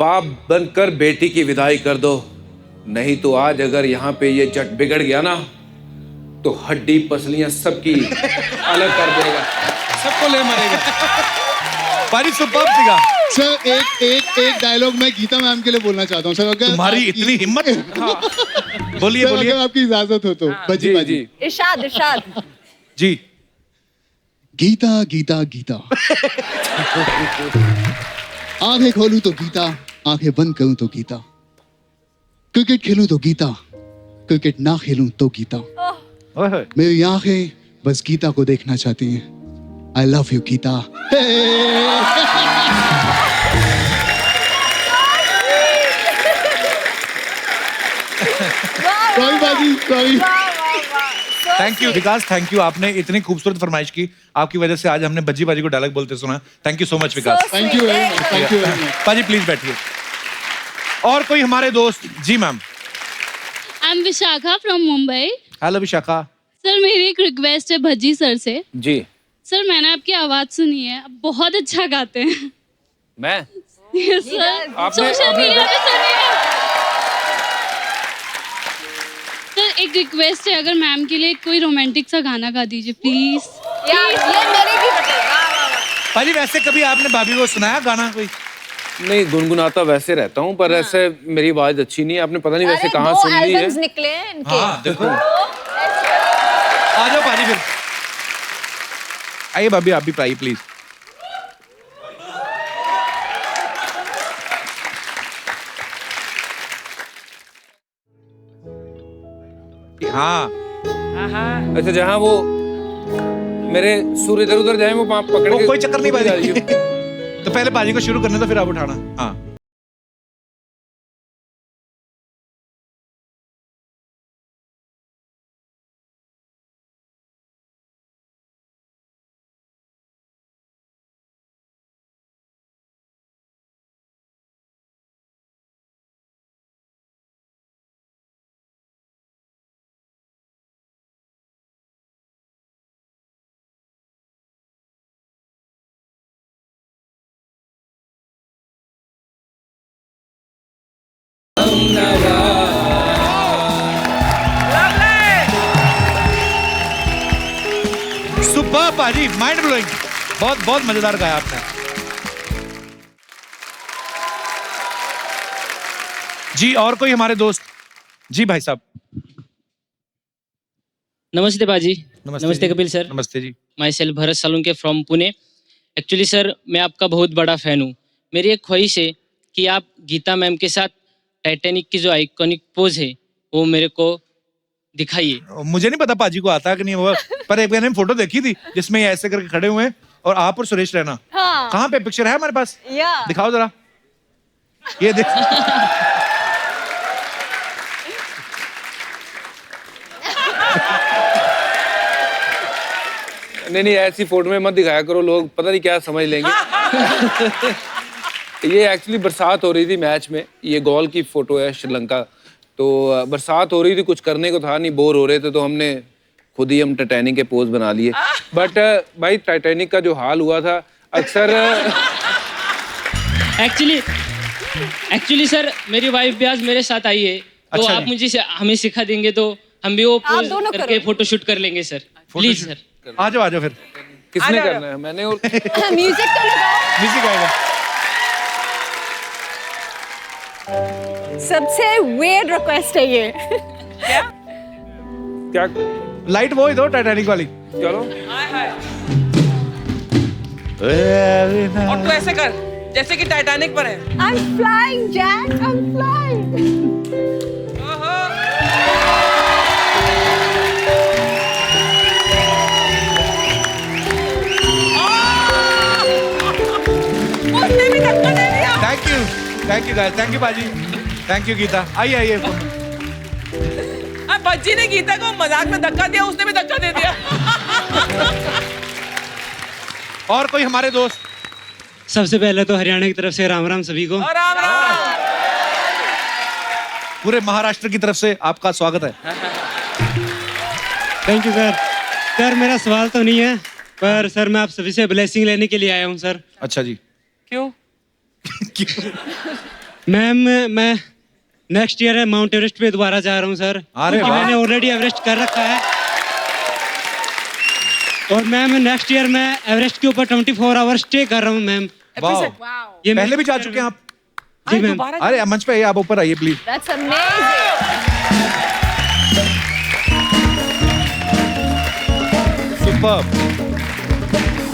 बाप बनकर बेटी की विदाई कर दो, नहीं तो आज अगर यहाँ पे ये जट बिगड़ गया ना तो हड्डी पसलियां सबकी अलग कर देगा, सबको ले मारेगा। पारी सुपर्ब दिखा। सर एक डायलॉग मैं गीता मैम के लिए बोलना चाहता हूँ सर, अगर तुम्हारी इतनी हिम्मत। बोलिए सर, बोलिए। अगर आपकी इजाजत हो तो भजी बाजी। इरशाद जी। गीता गीता गीता आंखें खोलूं तो गीता, आंखें बंद करूं तो गीता, क्रिकेट खेलूं तो गीता, क्रिकेट ना खेलूं तो गीता, मेरी आंखें बस गीता को देखना चाहती हैं। I love you Geeta. Sorry बाजी, sorry. Thank you Vikas, thank you. आपने इतनी खूबसूरत फरमाइश की, आपकी वजह से आज हमने बज्जी बाजी को डायलॉग बोलते सुना। Thank you so much Vikas. Thank you very much, thank you very much. पाजी प्लीज बैठिए। और कोई हमारे दोस्त? जी ma'am. I am Vishakha from Mumbai. Hello Vishakha. Sir मेरी एक रिक्वेस्ट है भज्जी सर से। जी। सर मैंने आपकी आवाज सुनी है, आप बहुत अच्छा गाते हैं। मैं? यस सर, आपने- सोशल मीडिया पे सुनी है। सर एक रिक्वेस्ट है, अगर मैम के लिए कोई रोमांटिक सा गाना गा दीजिए प्लीज। पाजी वैसे कभी आपने भाभी को सुनाया गाना कोई? नहीं, गुनगुनाता वैसे रहता हूँ पर ऐसे मेरी आवाज अच्छी नहीं है, आपने पता नहीं वैसे कहाँ सुन ली है। निकले हैं इनके। हाँ देखो। आ जाओ पाजी फिर। आइए भाभी आप भी आइए प्लीज। हाँ अच्छा, जहाँ वो मेरे सुर इधर उधर जाए वो पकड़ वो के कोई चक्कर नहीं पाजी। तो पहले पाजी को शुरू करने तो फिर आप उठाना। हाँ सुपर पाजी, माइंड ब्लोइंग। बहुत बहुत मजेदार गाया आपने। जी और कोई हमारे दोस्त? जी भाई साहब। नमस्ते बाजी। नमस्ते नमस्ते जी। कपिल सर। नमस्ते जी। Myself Bharat Salunke from Pune. Actually sir मैं आपका बहुत बड़ा फैन हूँ। मेरी एक ख्वाहिश है कि आप गीता मैम के साथ टाइटैनिक की जो आइकॉनिक पोज है वो मेरे को दिखाइए। मुझे नहीं पता पाजी को आता है कि नहीं वो, पर एक मैंने फोटो देखी थी जिसमें ये ऐसे करके खड़े हुए हैं और आप और सुरेश रैना। हाँ। कहाँ पे पिक्चर है हमारे पास? दिखाओ जरा। ये देख। नहीं ऐसी फोटो में मत दिखाया करो, लोग पता नहीं क्या समझ लेंगे। ये एक्चुअली बरसात हो रही थी मैच में, ये गोल की फोटो है श्रीलंका। तो बरसात हो रही थी, कुछ करने को था नहीं, बोर हो रहे थे तो हमने खुद ही हम टाइटैनिक के पोज बना लिए। बट भाई टाइटैनिक का जो हाल हुआ था अक्सर एक्चुअली सर मेरी वाइफ भी आज मेरे साथ आई है, तो अच्छा आप जी। मुझे हमें सिखा देंगे तो हम भी वो आप पोज दोनों करके करो। फोटो शूट कर लेंगे सर। Please sir. आ जाओ फिर। किसने करना है? मैंने और म्यूजिक तो लगाओ। म्यूजिक आएगा। सबसे weird रिक्वेस्ट है ये। क्या लाइट वो ही दो टाइटैनिक वाली। चलो। और तू ऐसे कर जैसे कि टाइटैनिक पर है। I'm flying, Jack. I'm flying. ओहो। Thank you guys, thank you बाजी, थैंक यू गीता। आइए। अब बच्ची ने गीता को मजाक में धक्का दिया, उसने भी धक्का दे दिया। और कोई हमारे दोस्त? सबसे पहले तो हरियाणा की तरफ से राम राम सभी को। राम राम। पूरे महाराष्ट्र की तरफ से आपका स्वागत है। Thank you sir. सर मेरा सवाल तो नहीं है, पर सर मैं आप सभी से ब्लेसिंग लेने के लिए आया हूँ सर। अच्छा जी। क्यों? मैम मैं नेक्स्ट ईयर माउंट एवरेस्ट पे दोबारा जा रहा हूँ सर, क्योंकि मैंने ऑलरेडी एवरेस्ट कर रखा है। और मैम नेक्स्ट ईयर मैं एवरेस्ट के ऊपर 24 आवर्स स्टे कर रहा हूँ मैम। ये पहले भी जा चुके हैं आप? जी मैम। अरे मंच पे आइए, आप ऊपर आइए प्लीज। That's amazing. सुपर्ब,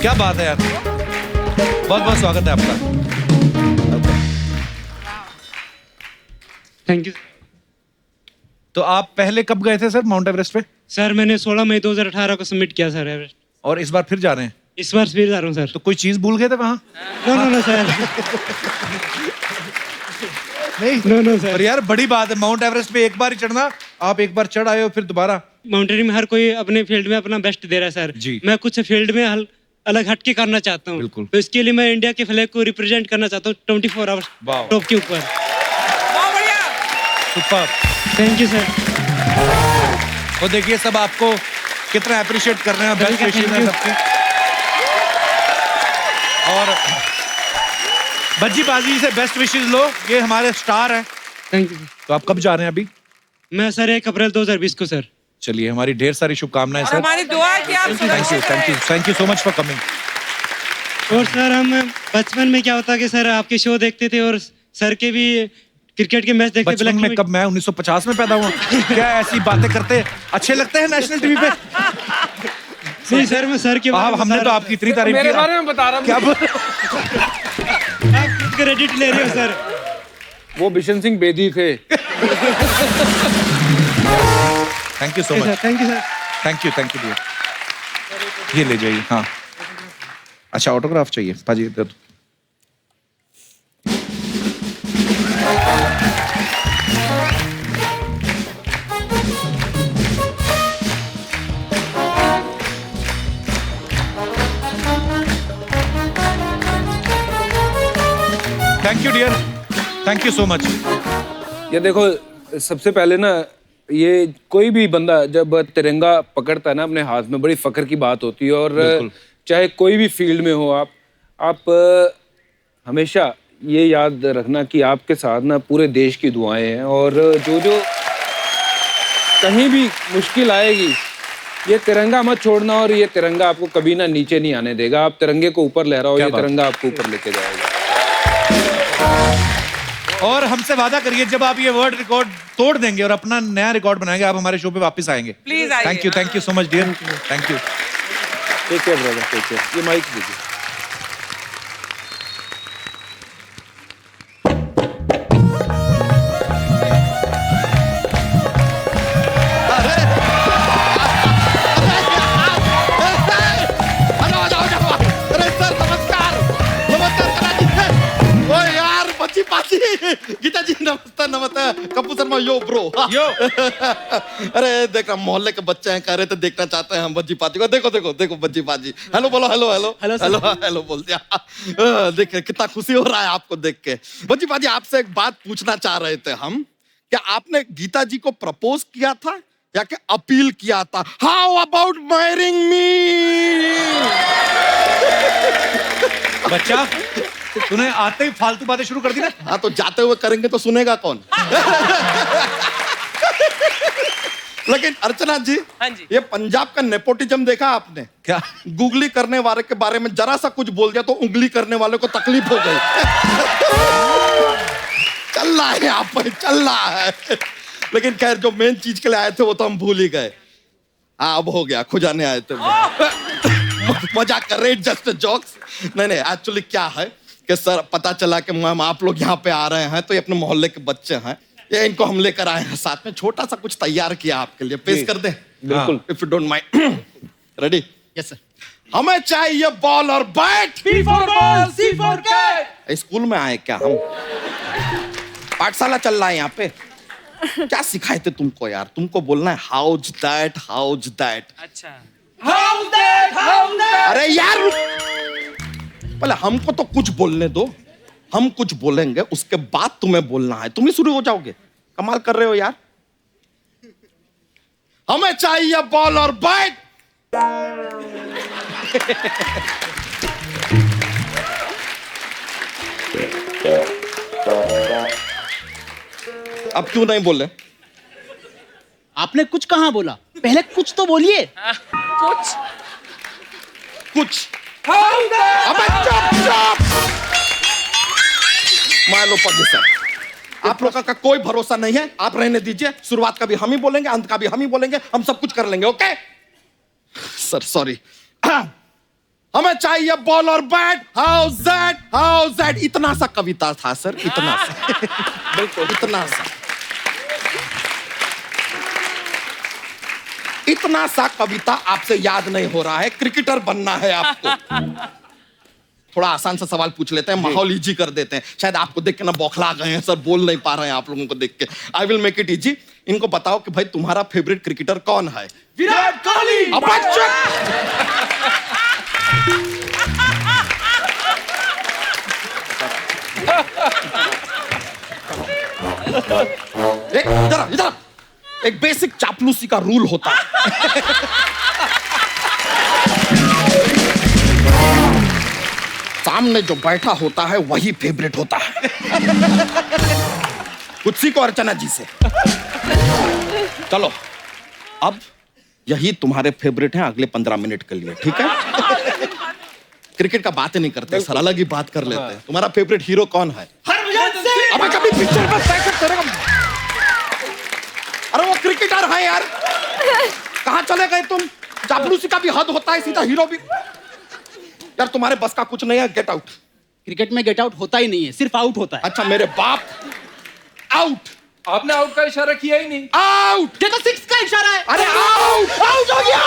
क्या बात है यार, बहुत बहुत स्वागत है आपका। Thank you. तो आप पहले कब गए थे सर माउंट एवरेस्ट पे? सर मैंने 16 मई 2018 को सबमिट किया सर एवरेस्ट। और इस बार फिर जा रहे हैं? इस बार फिर जा रहा हूँ सर। तो कोई चीज भूल गए थे वहाँ? No sir. नहीं सर। और यार बड़ी बात है, माउंट एवरेस्ट पे एक बार ही चढ़ना, आप एक बार चढ़ आए हो फिर दोबारा। माउंटेनिंग में हर कोई अपने फील्ड में अपना बेस्ट दे रहा है सर जी। मैं कुछ फील्ड में अलग हटके करना चाहता हूँ, तो इसके लिए मैं इंडिया के फ्लैग को रिप्रेजेंट करना चाहता हूँ 24 आवर्स टॉप के ऊपर। Super, thank you sir. तो देखिए सब आपको कितना अप्रिशिएट कर रहे हैं, बेस्ट विशेस हैं सबके। और बज्जी बाजी से बेस्ट विशेस लो, ये हमारे स्टार हैं। Thank you. तो आप कब जा रहे हैं अभी? मैं सर 1 अप्रैल 2020 को सर। चलिए, हमारी ढेर सारी शुभकामनाएं सर। हमारी दुआ है कि आप thank you so much for coming. और सर हम बचपन में क्या होता कि सर आपके शो देखते थे और सर के भी क्रिकेट के मैच देखते। बचपन में कब? मैं 1950 में पैदा हुआ। क्या ऐसी बातें करते अच्छे लगते हैं नेशनल टीवी पे? नहीं सर, मैं सर के हमने तो आपकी इतनी तारीफ की। मेरे बारे में बता रहा हूँ। क्या आप क्रेडिट ले रहे हो सर? वो बिशन सिंह बेदी थे। Thank you so much. Thank you sir. Thank you dear. ये ले जाइए। हाँ अच्छा, ऑटोग्राफ चाहिए पाजी? दे दो। Thank you dear, thank you so much. ये देखो, सबसे पहले ना, ये कोई भी बंदा जब तिरंगा पकड़ता है ना अपने हाथ में, बड़ी फख्र की बात होती है। और चाहे कोई भी फील्ड में हो आप हमेशा ये याद रखना कि आपके साथ ना पूरे देश की दुआएं हैं। और जो कहीं भी मुश्किल आएगी, ये तिरंगा मत छोड़ना, और ये तिरंगा आपको कभी ना नीचे नहीं आने देगा। आप तिरंगे को ऊपर लहराओ, ये तिरंगा आपको ऊपर लेके जाएगा। और हमसे वादा करिए, जब आप ये वर्ल्ड रिकॉर्ड तोड़ देंगे और अपना नया रिकॉर्ड बनाएंगे, आप हमारे शो पे वापस आएंगे। प्लीज आइए। Thank you so much dear. Thank you. Take care brother, take care. ये माइक दीजिए। गीता जी नमस्ते। Kapoor Sharma yo bro. Yo. अरे देख रहा, मोहल्ले के बच्चे हैं, कह रहे थे देखना चाहते हैं हम बज्जी पाजी को। देखो बज्जी पाजी। हेलो बोलो, हेलो बोल दिया। देखिए कितना खुशी हो रहा है आपको देख के। बज्जी पाजी, आपसे एक बात पूछना चाह रहे थे हम, क्या आपने गीता जी को प्रपोज किया था या कि अपील किया था? हाउ अबाउट मैरिंग मी? बच्चा, तूने आते ही फालतू बातें शुरू कर दी ना। हाँ, तो जाते हुए करेंगे तो सुनेगा कौन? लेकिन अर्चना जी, हाँ जी, ये पंजाब का नेपोटिज्म देखा आपने क्या? गूगली करने वाले के बारे में जरा सा कुछ बोल दिया तो उंगली करने वाले को तकलीफ हो गई। चल रहा है यहाँ पर, चल रहा है। लेकिन खैर, जो मेन चीज के लिए आए थे वो तो हम भूल ही गए। हाँ, अब हो गया, खुजाने आए थे। मजाक कर रहे, जस्ट जोक्स। नहीं, एक्चुअली क्या है कि सर, पता चला कि मैम आप लोग यहाँ पे आ रहे हैं, तो ये अपने मोहल्ले के बच्चे हैं, ये इनको हम लेकर आए हैं साथ में। छोटा सा कुछ तैयार किया आपके लिए, पेश कर दें? बिल्कुल, if you don't mind. Ready? Yes sir. हमें चाहिए बॉल और bat. B for ball, C for cat। School में आए क्या हम? पाठशाला चल रहा है यहाँ पे। क्या सिखाए थे तुमको यार? तुमको बोलना है हाउज दैट, हाउज दैट। अच्छा, हाउज दैट, हाउज दैट। अरे यार पहले हमको तो कुछ बोलने दो, हम कुछ बोलेंगे उसके बाद तुम्हें बोलना है। तुम ही शुरू हो जाओगे, कमाल कर रहे हो यार। हमें चाहिए बॉल और बैट। अब क्यों नहीं बोले? आपने कुछ कहाँ बोला? पहले कुछ तो बोलिए। कुछ कुछ अबे चुप चुप। मान लो प्रोड्यूसर, आप लोगों का कोई भरोसा नहीं है, आप रहने दीजिए। शुरुआत का भी हम ही बोलेंगे, अंत का भी हम ही बोलेंगे, हम सब कुछ कर लेंगे। Okay sir, sorry. हमें चाहिए बॉल और bat, house that, house that. इतना सा कविता था सर, इतना सा। बिल्कुल इतना सा, इतना सा कविता आपसे याद नहीं हो रहा है। क्रिकेटर बनना है आपको। थोड़ा आसान सा सवाल पूछ लेते हैं, माहौल इजी कर देते हैं। शायद आपको देख के ना बौखला गए हैं सर, बोल नहीं पा रहे हैं आप लोगों को देख के। I will make it easy. इनको बताओ कि भाई तुम्हारा फेवरेट क्रिकेटर कौन है? विराट कोहली। इधर इधर, एक बेसिक चापलूसी का रूल होता है। सामने जो बैठा होता है वही फेवरेट होता है। कुछ सीखो अर्चना जी से। चलो अब यही तुम्हारे फेवरेट हैं अगले 15 मिनट के लिए, ठीक है? क्रिकेट का बात ही नहीं करते सर, अलग ही बात कर लेते हैं। तुम्हारा फेवरेट हीरो कौन है? अबे कभी पिक्चर में पैकेट करेगा। अरे वो क्रिकेटर है यार, कहाँ चले गए तुम? चापलूसी का भी हद होता है, सीधा हीरो भी। यार तुम्हारे बस का कुछ नहीं है, गेट आउट। क्रिकेट में गेट आउट होता ही नहीं है, सिर्फ आउट होता है। अच्छा मेरे बाप, आउट। आपने आउट का इशारा किया ही नहीं। आउट, ये तो 6 का इशारा है। अरे आउट, आउट हो गया।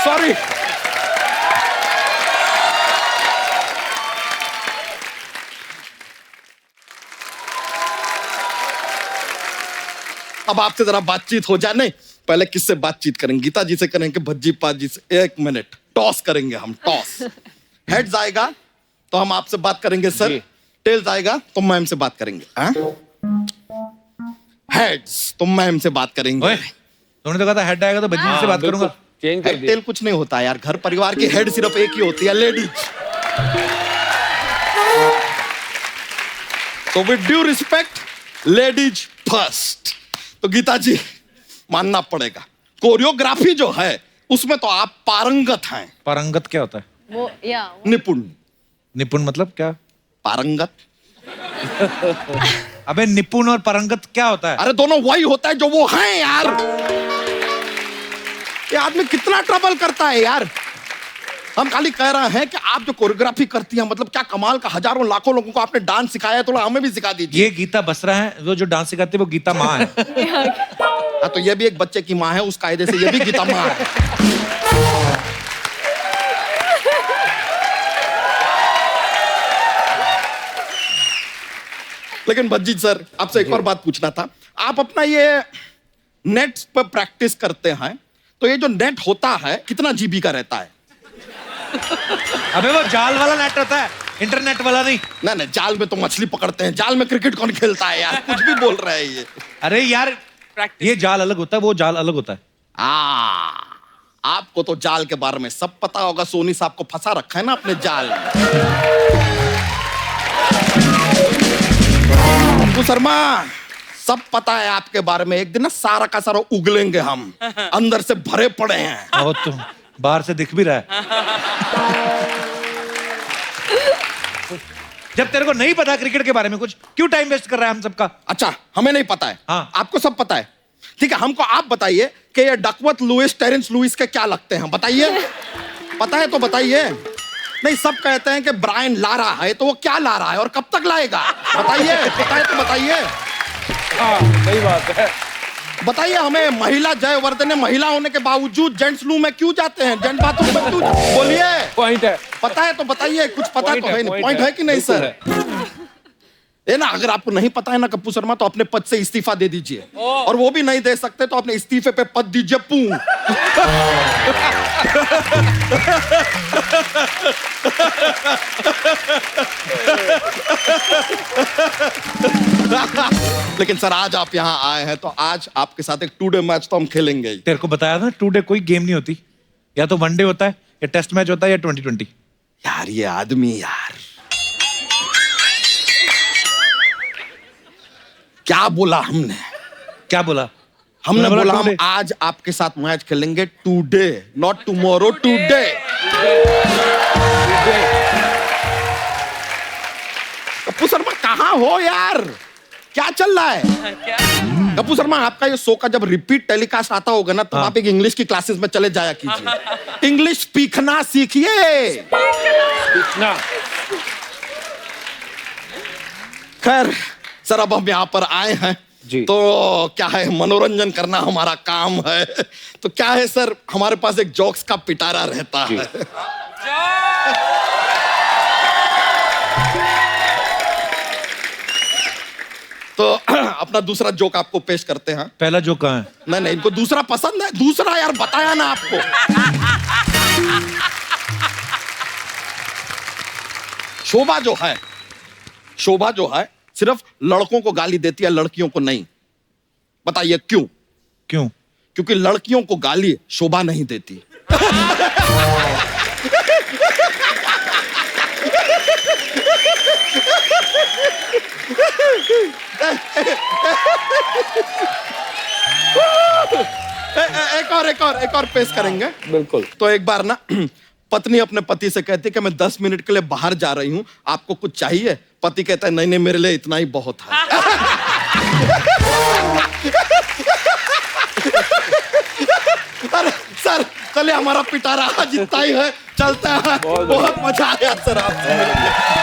सॉरी। अब आपसे जरा बातचीत हो जाए। नहीं, पहले किससे बातचीत करेंगे? गीता जी से करेंगे, भज्जी पाजी से? 1 मिनट, टॉस करेंगे हम, टॉस। हेड्स आएगा तो हम आपसे बात करेंगे सर, टेल्स आएगा तो मैम से बात करेंगे। हेड्स तो मैम से बात करेंगे। तुमने तो कहा था हेड आएगा तो भज्जी से बात करूंगा। चेंज कर दिया। टेल कुछ नहीं होता यार, घर परिवार की हेड सिर्फ एक ही होती है, लेडीज। तो with due respect, ladies first. तो गीता जी मानना पड़ेगा, कोरियोग्राफी जो है उसमें तो आप पारंगत हैं। पारंगत क्या होता है? वो निपुण। निपुण मतलब क्या? पारंगत। अबे निपुण और पारंगत क्या होता है? अरे दोनों वही होता है जो वो हैं यार। ये आदमी कितना ट्रबल करता है यार। हम खाली कह रहे हैं कि आप जो कोरियोग्राफी करती हैं, मतलब क्या कमाल का, हजारों लाखों लोगों को आपने डांस सिखाया है, थोड़ा हमें भी सिखा दीजिए। ये गीता बसरा है, वो जो डांस सिखाती है वो गीता माँ है। हाँ तो ये भी एक बच्चे की माँ है, उस कायदे से ये भी गीता माँ है। लेकिन भज्जी सर, आपसे एक और बात पूछना था। आप अपना ये नेट पर प्रैक्टिस करते हैं, तो ये जो नेट होता है कितना जीबी का रहता है? अबे वो जाल वाला नेट रहता है, इंटरनेट वाला नहीं। नहीं, जाल में तो मछली पकड़ते हैं, जाल में क्रिकेट कौन खेलता है यार? कुछ भी बोल रहे हैं ये। अरे यार ये जाल अलग होता है, वो जाल अलग होता है। आपको तो जाल के बारे में सब पता होगा, सोनी साहब को फंसा रखा है ना अपने जाल में। अब्बू शर्मा, सब पता है आपके बारे में। एक दिन ना सारा का सारा उगलेंगे हम, अंदर से भरे पड़े हैं। और तुम बाहर से दिख भी रहा है। जब तेरे को नहीं पता क्रिकेट के बारे में कुछ, क्यों टाइम वेस्ट कर रहा है हम सबका? अच्छा, हमें नहीं पता है। हाँ। आपको सब पता है। ठीक है, हमको आप बताइए कि ये डकवर्थ लुइस, टेरेंस लुइस के क्या लगते हैं, बताइए। पता है तो बताइए। नहीं, सब कहते हैं कि ब्रायन ला रहा है, तो वो क्या ला रहा है और कब तक लाएगा? बताइए, पता है तो बताइए। हाँ, सही बात है। बताइए हमें, महिला जयवर्धन है, महिला होने के बावजूद जेंट्स लू में क्यों जाते हैं, जेंट्स बाथरूम में क्यों? बोलिए। पॉइंट है, पता है तो बताइए, कुछ पता तो है नहीं। पॉइंट है कि नहीं सर? ये ना, अगर आपको नहीं पता है ना कप्पू शर्मा, तो अपने पद से इस्तीफा दे दीजिए, और वो भी नहीं दे सकते तो अपने इस्तीफे पे पद दीजिए पू। लेकिन सर आज आप यहाँ आए हैं तो आज आपके साथ एक 2 डे मैच तो हम खेलेंगे ही। तेरे को बताया था 2 डे कोई गेम नहीं होती, या तो 1 डे होता है, या टेस्ट मैच होता है, या 2020। यार ये आदमी यार क्या बोला हमने? क्या बोला? हमने बोला हम आज आपके साथ मैच खेलेंगे today, not tomorrow, today. Kappu Sharma कहाँ हो यार, क्या चल रहा है? कप्पू शर्मा आपका ये शो का जब रिपीट टेलीकास्ट आता होगा ना, तो आप एक इंग्लिश की क्लासेस में चले जाया कीजिए। इंग्लिश सीखना सीखिए। खैर सर, अब हम यहाँ पर आए हैं तो क्या है, मनोरंजन करना हमारा काम है। तो क्या है सर, हमारे पास एक जोक्स का पिटारा रहता है। तो अपना दूसरा जोक आपको पेश करते हैं। पहला जोक कहाँ है? नहीं, इनको दूसरा पसंद है। दूसरा यार बताया ना आपको। शोभा जो है सिर्फ लड़कों को गाली देती है, लड़कियों को नहीं। बताइए क्यों? क्योंकि लड़कियों को गाली शोभा नहीं देती। एक और पेश करेंगे। बिल्कुल। तो एक बार ना पत्नी अपने पति से कहती है कि मैं 10 मिनट के लिए बाहर जा रही हूं, आपको कुछ चाहिए? पति कहता है नहीं मेरे लिए इतना ही बहुत है। अरे सर चलिए, हमारा पिटारा आज इतना ही है, चलता है। बहुत मजा आया सर आपसे।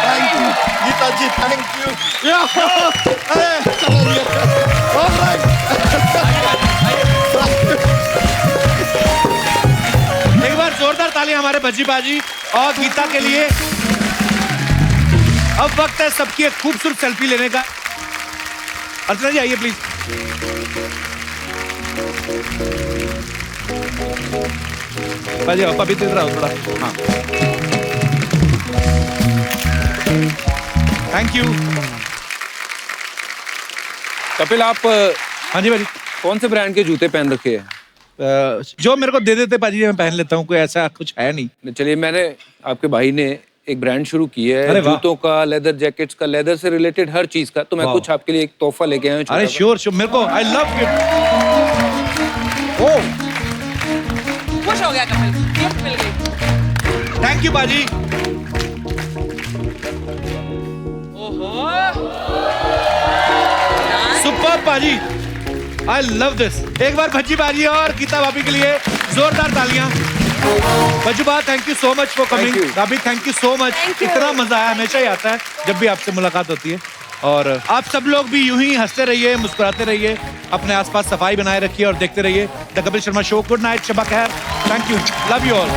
Thank you Geeta ji, thank you. एक बार जोरदार ताली हमारे भज्जी बाजी और गीता के लिए। अब वक्त है सबकी एक खूबसूरत सेल्फी लेने का। अर्चना जी आइए प्लीज। बाजी आप अभी इधर आओ थोड़ा। हाँ थैंक यू। कपिल आप, हाँ जी भाजी, कौन से ब्रांड के जूते पहन रखे हैं? जो मेरे को दे देते पाजी, मैं पहन लेता हूँ, कोई ऐसा कुछ है नहीं। चलिए, मैंने आपके भाई ने एक ब्रांड शुरू की है जूतों का, लेदर जैकेट्स का, लेदर से रिलेटेड हर चीज का। तो मैं कुछ आपके लिए एक तोहफा लेके आया हूँ। अरे श्योर, मेरे को आई लव गिफ्ट। ओह खुश हो गया कपिल, गिफ्ट मिल गई। थैंक यू बाजी। सुपर बाजी, आई लव दिस। एक बार भज्जी बाजी और गीता भाभी के लिए जोरदार तालियां। भज्जू बा, thank you so much for coming. भाभी थैंक यू सो मच। इतना मजा आया, हमेशा ही आता है जब भी आपसे मुलाकात होती है। और आप सब लोग भी यूं ही हंसते रहिए, मुस्कुराते रहिए, अपने आसपास सफाई बनाए रखिए और देखते रहिए the Kapil Sharma show. Good night, शबा खैर। Thank you, love you all.